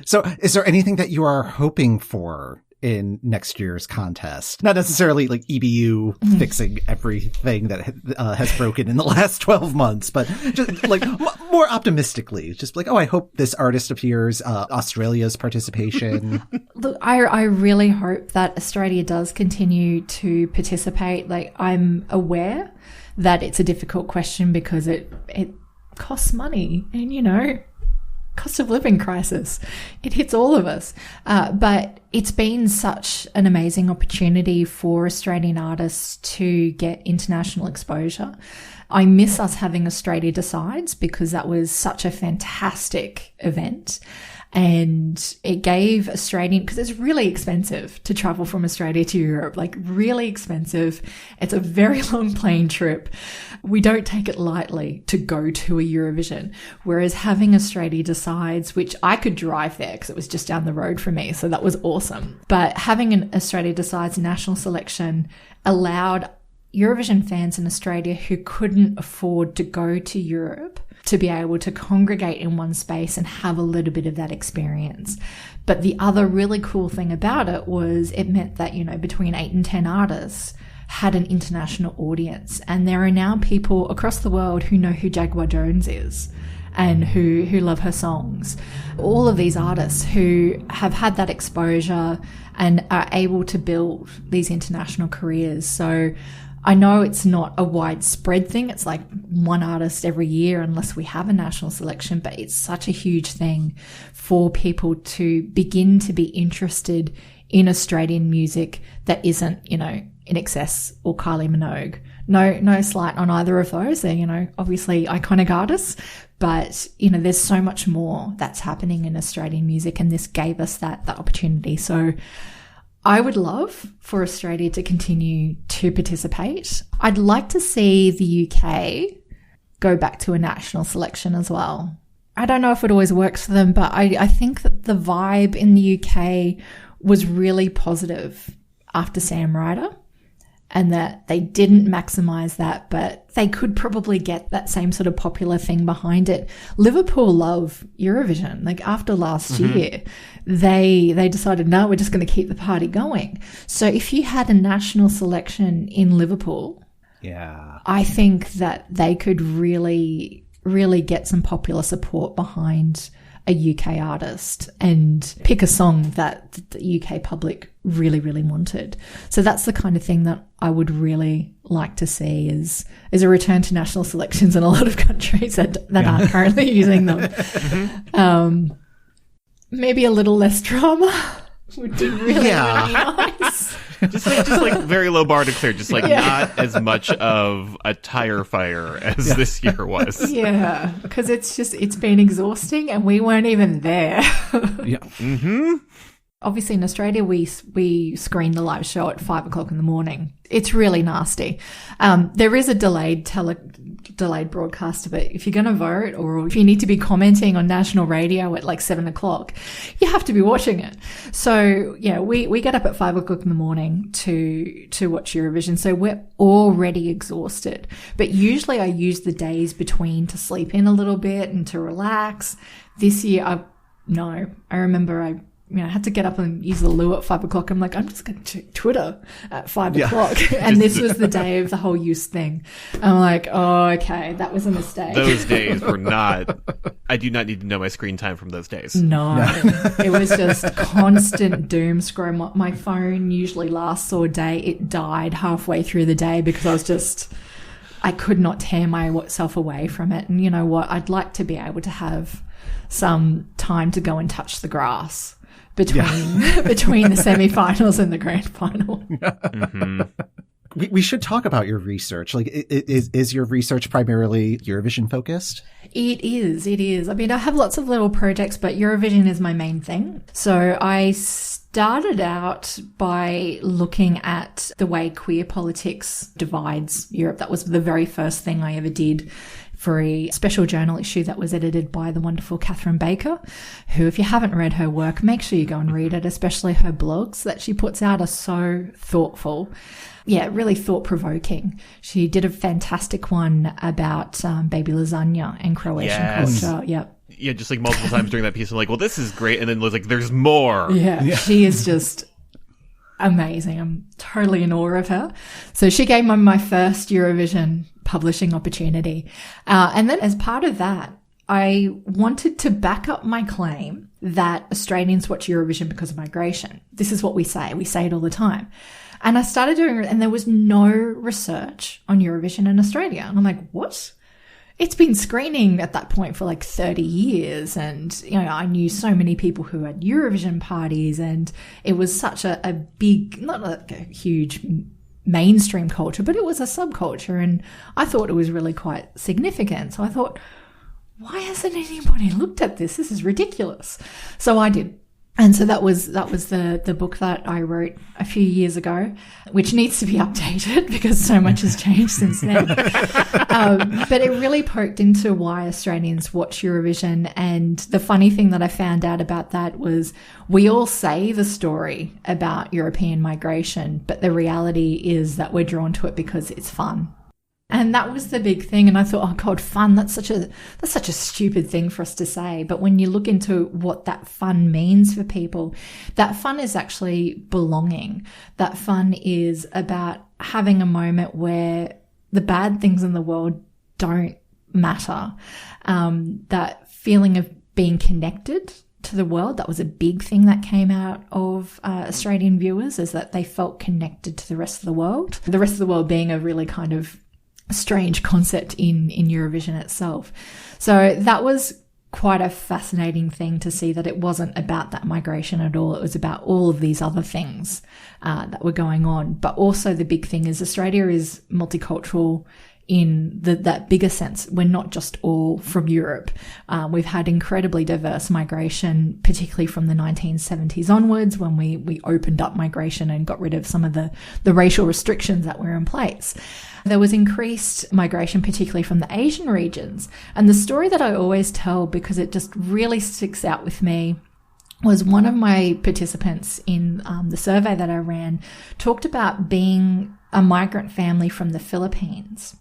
So is there anything that you are hoping for in next year's contest. Not necessarily like EBU fixing everything that has broken in the last 12 months, but just like more optimistically, just like, oh, I hope this artist appears, Australia's participation. Look, I really hope that Australia does continue to participate. Like, I'm aware that it's a difficult question because it costs money and, you know, cost of living crisis. It hits all of us. But it's been such an amazing opportunity for Australian artists to get international exposure. I miss us having Australia Decides because that was such a fantastic event. And it gave Australian, because it's really expensive to travel from Australia to Europe, like really expensive. It's a very long plane trip. We don't take it lightly to go to a Eurovision. Whereas having Australia Decides, which I could drive there because it was just down the road from me. So that was awesome. But having an Australia Decides national selection allowed Eurovision fans in Australia who couldn't afford to go to Europe to be able to congregate in one space and have a little bit of that experience. But the other really cool thing about it was it meant that, you know, between 8 and 10 artists had an international audience. And there are now people across the world who know who Jaguar Jones is and who love her songs. All of these artists who have had that exposure and are able to build these international careers. So I know it's not a widespread thing. It's like one artist every year unless we have a national selection, but it's such a huge thing for people to begin to be interested in Australian music that isn't, you know, In Excess or Kylie Minogue. No slight on either of those. They're, you know, obviously iconic artists, but, you know, there's so much more that's happening in Australian music, and this gave us that opportunity. So I would love for Australia to continue to participate. I'd like to see the UK go back to a national selection as well. I don't know if it always works for them, but I think that the vibe in the UK was really positive after Sam Ryder, and that they didn't maximize that, but they could probably get that same sort of popular thing behind it. Liverpool love Eurovision. Like after last year, they decided, no, we're just going to keep the party going. So if you had a national selection in Liverpool, yeah, I think that they could really, really get some popular support behind a UK artist and pick a song that the UK public really, really wanted. So that's the kind of thing that I would really like to see is a return to national selections in a lot of countries that aren't currently using them. Maybe a little less drama would be really, really nice. just like very low bar to clear, just like not as much of a tire fire as this year was. Yeah, because it's been exhausting and we weren't even there. Yeah. Mm-hmm. Obviously in Australia, we screen the live show at 5 o'clock in the morning. It's really nasty. There is a delayed broadcast of it. If you're going to vote or if you need to be commenting on national radio at like 7 o'clock, you have to be watching it. So yeah, we get up at 5 o'clock in the morning to watch Eurovision. So we're already exhausted. But usually I use the days between to sleep in a little bit and to relax. This year, I remember I had to get up and use the loo at 5 o'clock. I'm like, I'm just going to check Twitter at 5 o'clock. And this was the day of the whole use thing. I'm like, oh, okay, that was a mistake. Those days were not, I do not need to know my screen time from those days. No. It was just constant doom scroll. My phone usually lasts all day. It died halfway through the day because I could not tear myself away from it. And you know what? I'd like to be able to have some time to go and touch the grass between the semi-finals and the grand final. Mm-hmm. We should talk about your research. Like, is your research primarily Eurovision focused? It is. I mean, I have lots of little projects, but Eurovision is my main thing. So I started out by looking at the way queer politics divides Europe. That was the very first thing I ever did for a special journal issue that was edited by the wonderful Catherine Baker, who, if you haven't read her work, make sure you go and read it, especially her blogs that she puts out are so thoughtful. Yeah, really thought-provoking. She did a fantastic one about baby lasagna and Croatian culture. Yep. Yeah, just like multiple times during that piece, I'm like, well, this is great. And then was like, there's more. Yeah. She is just amazing. I'm totally in awe of her. So she gave me my first Eurovision publishing opportunity. And then as part of that, I wanted to back up my claim that Australians watch Eurovision because of migration. This is what we say. We say it all the time. And I started doing it, and there was no research on Eurovision in Australia. And I'm like, what? It's been screening at that point for like 30 years. And, I knew so many people who had Eurovision parties, and it was such a big, not like a huge mainstream culture, but it was a subculture. And I thought it was really quite significant. So I thought, why hasn't anybody looked at this? This is ridiculous. So I did. And so that was the book that I wrote a few years ago, which needs to be updated because so much has changed since then. But it really poked into why Australians watch Eurovision. And the funny thing that I found out about that was we all say the story about European migration, but the reality is that we're drawn to it because it's fun. And that was the big thing. And I thought, oh God, fun, that's such a stupid thing for us to say. But when you look into what that fun means for people, that fun is actually belonging. That fun is about having a moment where the bad things in the world don't matter. That feeling of being connected to the world, that was a big thing that came out of Australian viewers, is that they felt connected to the rest of the world. The rest of the world being a really kind of strange concept in Eurovision itself. So that was quite a fascinating thing to see, that it wasn't about that migration at all. It was about all of these other things that were going on. But also the big thing is Australia is multicultural in that bigger sense. We're not just all from Europe. We've had incredibly diverse migration, particularly from the 1970s onwards, when we opened up migration and got rid of some of the racial restrictions that were in place. There was increased migration, particularly from the Asian regions. And the story that I always tell, because it just really sticks out with me, was one of my participants in the survey that I ran talked about being a migrant family from the Philippines.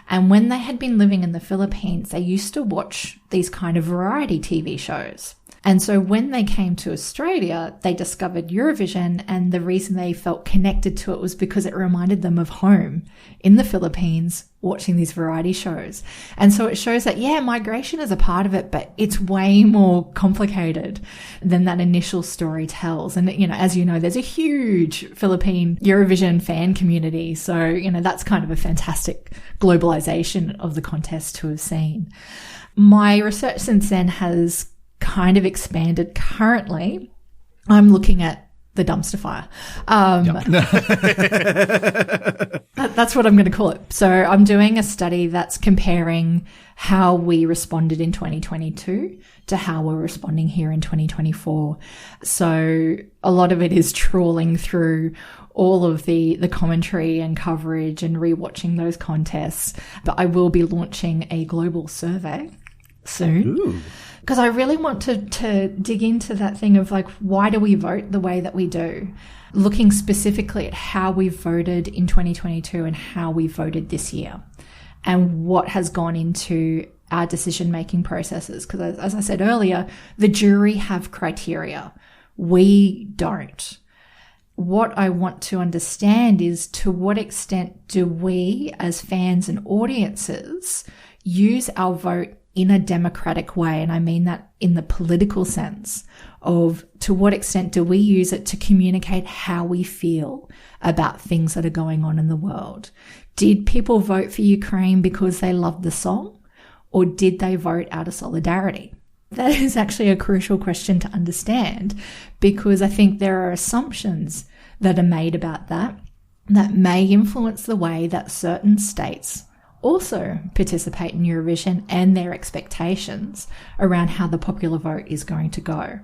And when they had been living in the Philippines, they used to watch these kind of variety TV shows. And so when they came to Australia, they discovered Eurovision, and the reason they felt connected to it was because it reminded them of home in the Philippines, watching these variety shows. And so it shows that, yeah, migration is a part of it, but it's way more complicated than that initial story tells. And, as you know, there's a huge Philippine Eurovision fan community. So, that's kind of a fantastic globalization of the contest to have seen. My research since then has kind of expanded. Currently, I'm looking at the dumpster fire. That's what I'm going to call it. So I'm doing a study that's comparing how we responded in 2022 to how we're responding here in 2024. So a lot of it is trawling through all of the commentary and coverage and rewatching those contests. But I will be launching a global survey soon. Ooh. Because I really want to dig into that thing of like, why do we vote the way that we do? Looking specifically at how we voted in 2022 and how we voted this year, and what has gone into our decision-making processes. Because as I said earlier, the jury have criteria. We don't. What I want to understand is, to what extent do we as fans and audiences use our vote in a democratic way? And I mean that in the political sense of, to what extent do we use it to communicate how we feel about things that are going on in the world? Did people vote for Ukraine because they loved the song, or did they vote out of solidarity? That is actually a crucial question to understand, because I think there are assumptions that are made about that may influence the way that certain states also participate in Eurovision and their expectations around how the popular vote is going to go.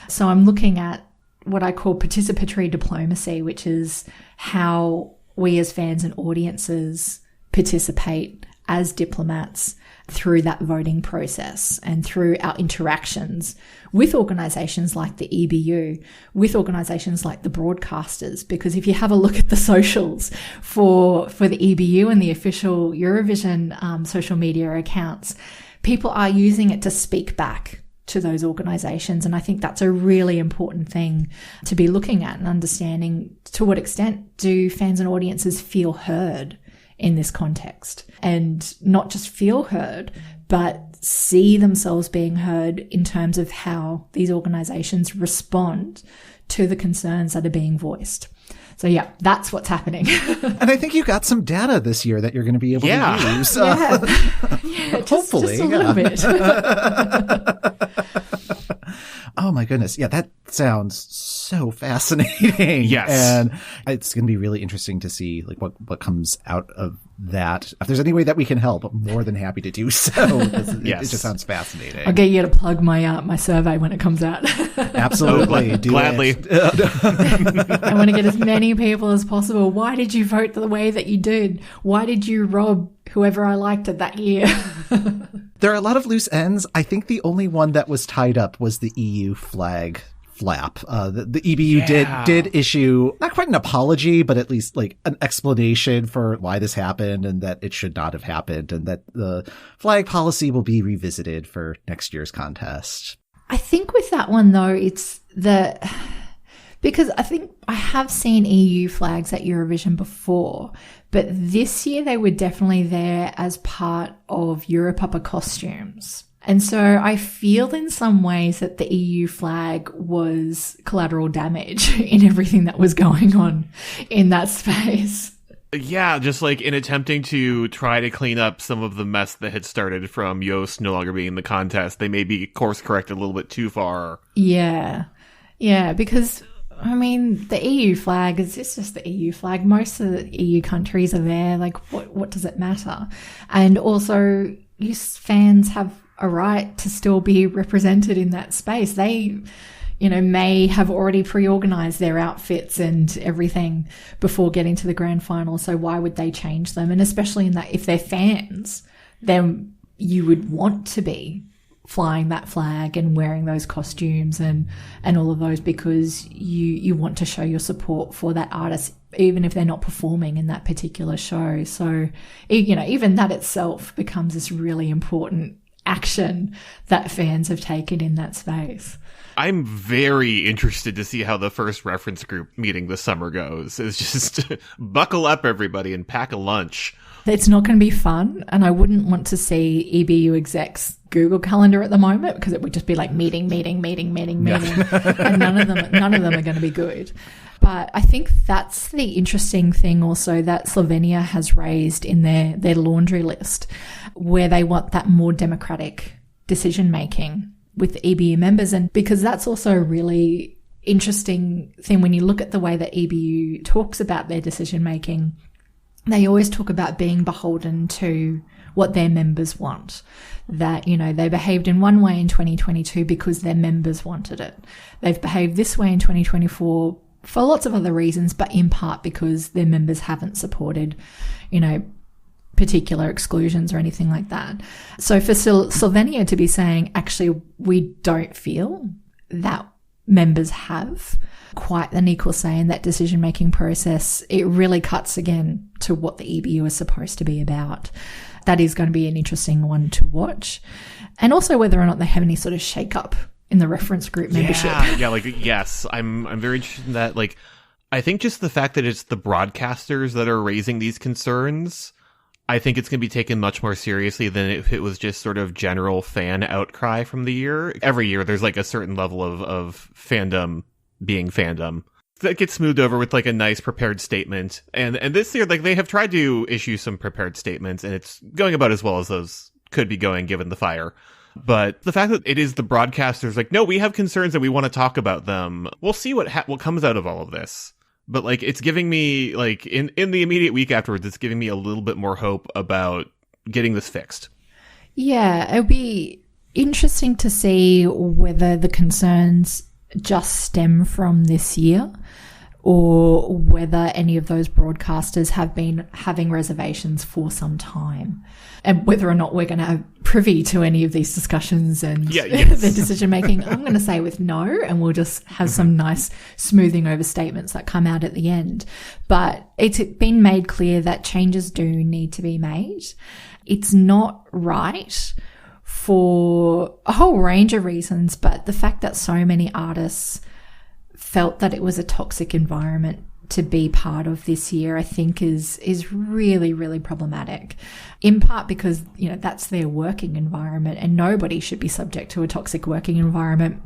So I'm looking at what I call participatory diplomacy, which is how we as fans and audiences participate as diplomats through that voting process and through our interactions with organisations like the EBU, with organisations like the broadcasters. Because if you have a look at the socials for the EBU and the official Eurovision social media accounts, people are using it to speak back to those organisations. And I think that's a really important thing to be looking at and understanding to what extent do fans and audiences feel heard in this context, and not just feel heard, but see themselves being heard in terms of how these organisations respond to the concerns that are being voiced. So yeah, that's what's happening. And I think you got some data this year that you're going to be able to use. Hopefully. Just a little bit. Oh my goodness. Yeah, that sounds so fascinating. Yes. And it's going to be really interesting to see like what comes out of that. If there's any way that we can help, I'm more than happy to do so. It just sounds fascinating. I'll get you to plug my survey when it comes out. Absolutely. Gladly. I want to get as many people as possible. Why did you vote the way that you did? Why did you rob whoever I liked it that year? There are a lot of loose ends. I think the only one that was tied up was the EU flag flap. The EBU did issue not quite an apology, but at least like an explanation for why this happened and that it should not have happened, and that the flag policy will be revisited for next year's contest. I think with that one though, it's because I think I have seen EU flags at Eurovision before, but this year they were definitely there as part of Europapa costumes. And so I feel in some ways that the EU flag was collateral damage in everything that was going on in that space. Yeah, just like in attempting to try to clean up some of the mess that had started from Yost no longer being in the contest, they maybe course corrected a little bit too far. Yeah, because I mean, the EU flag it's just the EU flag. Most of the EU countries are there. Like, what does it matter? And also, you fans have a right to still be represented in that space. They, may have already pre-organised their outfits and everything before getting to the grand final. So why would they change them? And especially in that, if they're fans, then you would want to be flying that flag and wearing those costumes and all of those, because you want to show your support for that artist, even if they're not performing in that particular show. So, even that itself becomes this really important action that fans have taken in that space. I'm very interested to see how the first reference group meeting this summer goes. It's just buckle up, everybody, and pack a lunch. It's not going to be fun, and I wouldn't want to see EBU execs Google Calendar at the moment, because it would just be like meeting, and none of them are going to be good. But I think that's the interesting thing also that Slovenia has raised in their laundry list, where they want that more democratic decision making with the EBU members. And because that's also a really interesting thing when you look at the way that EBU talks about their decision making. They always talk about being beholden to what their members want. That, they behaved in one way in 2022 because their members wanted it. They've behaved this way in 2024 for lots of other reasons, but in part because their members haven't supported, particular exclusions or anything like that. So for Slovenia to be saying, actually, we don't feel that members have quite an equal say in that decision-making process, it really cuts again to what the EBU is supposed to be about. That is going to be an interesting one to watch. And also whether or not they have any sort of shake-up in the reference group membership. Yes. I'm very interested in that. Like, I think just the fact that it's the broadcasters that are raising these concerns, I think it's going to be taken much more seriously than if it was just sort of general fan outcry from the year. Every year there's like a certain level of fandom being fandom that gets smoothed over with like a nice prepared statement. And this year, like, they have tried to issue some prepared statements, and it's going about as well as those could be going given the fire. But the fact that it is the broadcasters like, no, we have concerns and we want to talk about them. We'll see what comes out of all of this. But like, it's giving me like in the immediate week afterwards, it's giving me a little bit more hope about getting this fixed. Yeah, it'll be interesting to see whether the concerns just stem from this year, or whether any of those broadcasters have been having reservations for some time, and whether or not we're going to have privy to any of these discussions and the decision making. I'm going to say with no, and we'll just have some nice smoothing over statements that come out at the end. But it's been made clear that changes do need to be made. It's not right for a whole range of reasons, but the fact that so many artists felt that it was a toxic environment to be part of this year, I think is really, really problematic. In part because, that's their working environment, and nobody should be subject to a toxic working environment.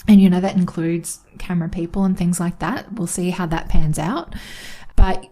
And, that includes camera people and things like that. We'll see how that pans out. But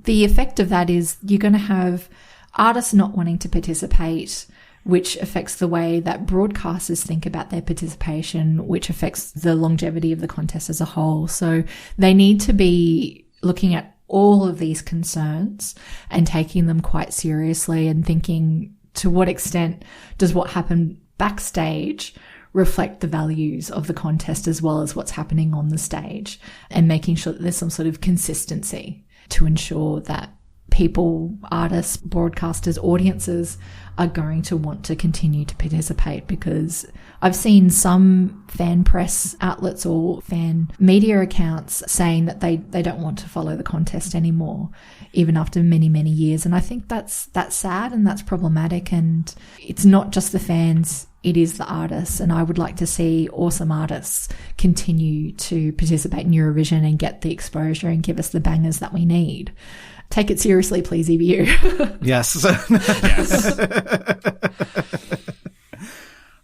the effect of that is you're going to have artists not wanting to participate, which affects the way that broadcasters think about their participation, which affects the longevity of the contest as a whole. So they need to be looking at all of these concerns and taking them quite seriously and thinking, to what extent does what happened backstage reflect the values of the contest as well as what's happening on the stage, and making sure that there's some sort of consistency to ensure that people, artists, broadcasters, audiences are going to want to continue to participate. Because I've seen some fan press outlets or fan media accounts saying that they don't want to follow the contest anymore, even after many, many years. And I think that's sad and that's problematic. And it's not just the fans, it is the artists. And I would like to see awesome artists continue to participate in Eurovision and get the exposure and give us the bangers that we need. Take it seriously, please, EBU. Yes. Yes.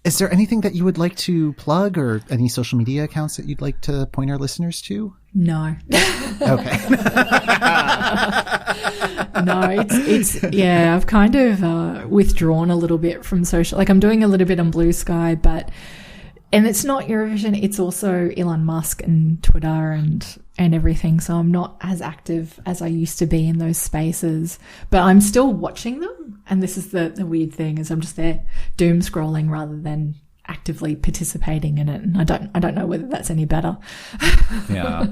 Is there anything that you would like to plug, or any social media accounts that you'd like to point our listeners to? No. Okay. No, it's I've kind of withdrawn a little bit from social. Like, I'm doing a little bit on Blue Sky, and it's not Eurovision, it's also Elon Musk and Twitter and everything. So I'm not as active as I used to be in those spaces, but I'm still watching them. And this is the weird thing, is I'm just there doom scrolling rather than actively participating in it. And I don't know whether that's any better. Yeah.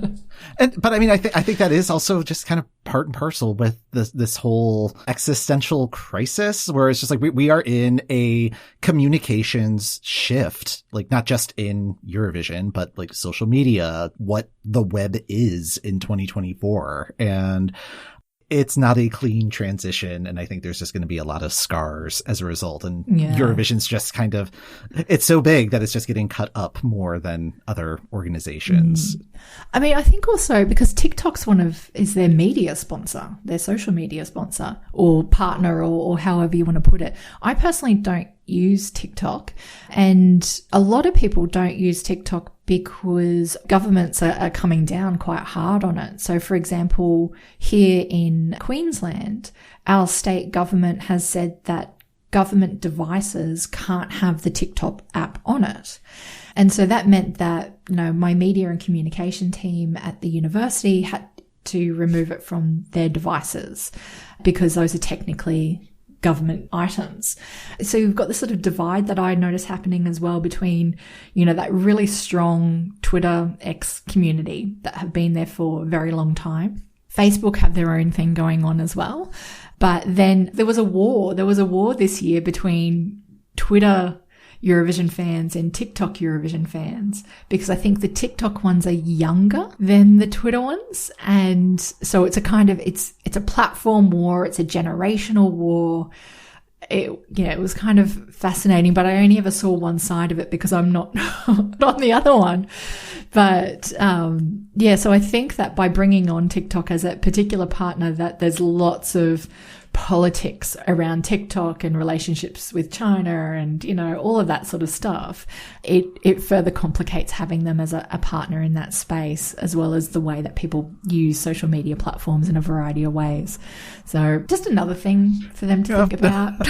But I mean, I think that is also just kind of part and parcel with this whole existential crisis, where it's just like we are in a communications shift, like not just in Eurovision, but like social media, what the web is in 2024. And it's not a clean transition, and I think there's just going to be a lot of scars as a result. And Eurovision's just kind of, it's so big that it's just getting cut up more than other organizations. I mean, I think also because TikTok's is their media sponsor, their social media sponsor or partner, or however you want to put it. I personally don't use TikTok, and a lot of people don't use TikTok because governments are coming down quite hard on it. So, for example, here in Queensland, our state government has said that government devices can't have the TikTok app on it. And so that meant that, my media and communication team at the university had to remove it from their devices because those are technically government items. So you've got this sort of divide that I notice happening as well between, that really strong Twitter X community that have been there for a very long time. Facebook have their own thing going on as well. But then there was a war this year between Twitter Eurovision fans and TikTok Eurovision fans, because I think the TikTok ones are younger than the Twitter ones. And so it's a platform war. It's a generational war. It was kind of fascinating, but I only ever saw one side of it because I'm not on the other one. But, so I think that by bringing on TikTok as a particular partner, that there's lots of politics around TikTok and relationships with China and, all of that sort of stuff. It further complicates having them as a partner in that space, as well as the way that people use social media platforms in a variety of ways. So just another thing for them to think about.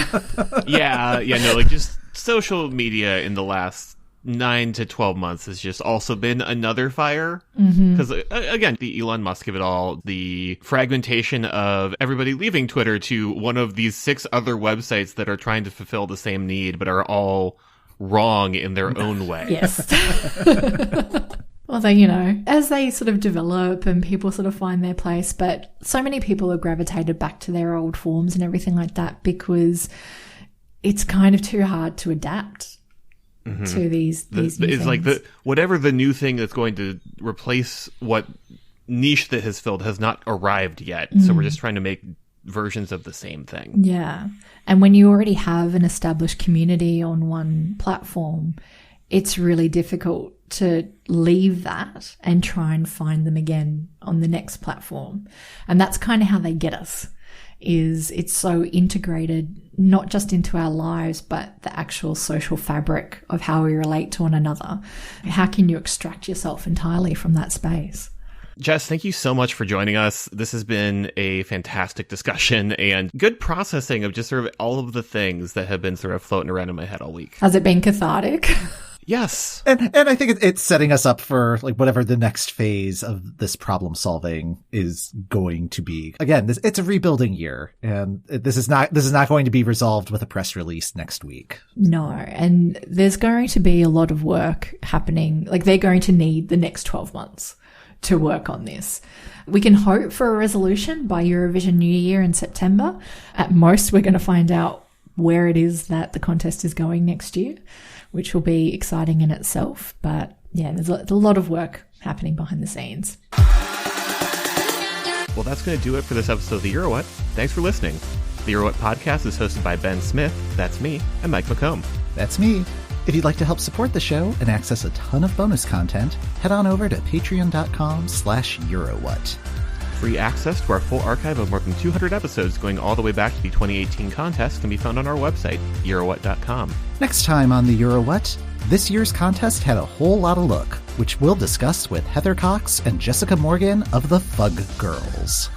Just social media in the last 9 to 12 months has just also been another fire. Because again, the Elon Musk of it all, the fragmentation of everybody leaving Twitter to one of these 6 other websites that are trying to fulfill the same need but are all wrong in their own way. Yes. Well, as they sort of develop and people sort of find their place, but so many people have gravitated back to their old forms and everything like that because it's kind of too hard to adapt to these new things. It's like whatever the new thing that's going to replace what niche that has filled has not arrived yet. So we're just trying to make versions of the same thing. Yeah. And when you already have an established community on one platform, it's really difficult to leave that and try and find them again on the next platform. And that's kind of how they get us, is it's so integrated, not just into our lives, but the actual social fabric of how we relate to one another. How can you extract yourself entirely from that space? Jess, thank you so much for joining us. This has been a fantastic discussion and good processing of just sort of all of the things that have been sort of floating around in my head all week. Has it been cathartic? Yes. And I think it's setting us up for like whatever the next phase of this problem solving is going to be. Again, it's a rebuilding year, and this is not going to be resolved with a press release next week. No, and there's going to be a lot of work happening. Like, they're going to need the next 12 months to work on this. We can hope for a resolution by Eurovision New Year in September. At most, we're going to find out where it is that the contest is going next year, which will be exciting in itself. But yeah, there's a lot of work happening behind the scenes. Well, that's going to do it for this episode of the Euro What. Thanks for listening. The Euro What podcast is hosted by Ben Smith, that's me, and Mike McComb. That's me. If you'd like to help support the show and access a ton of bonus content, head on over to patreon.com/EuroWhat. Free access to our full archive of more than 200 episodes going all the way back to the 2018 contest can be found on our website, eurowhat.com. Next time on the Euro What, this year's contest had a whole lot of look, which we'll discuss with Heather Cox and Jessica Morgan of the Fug Girls.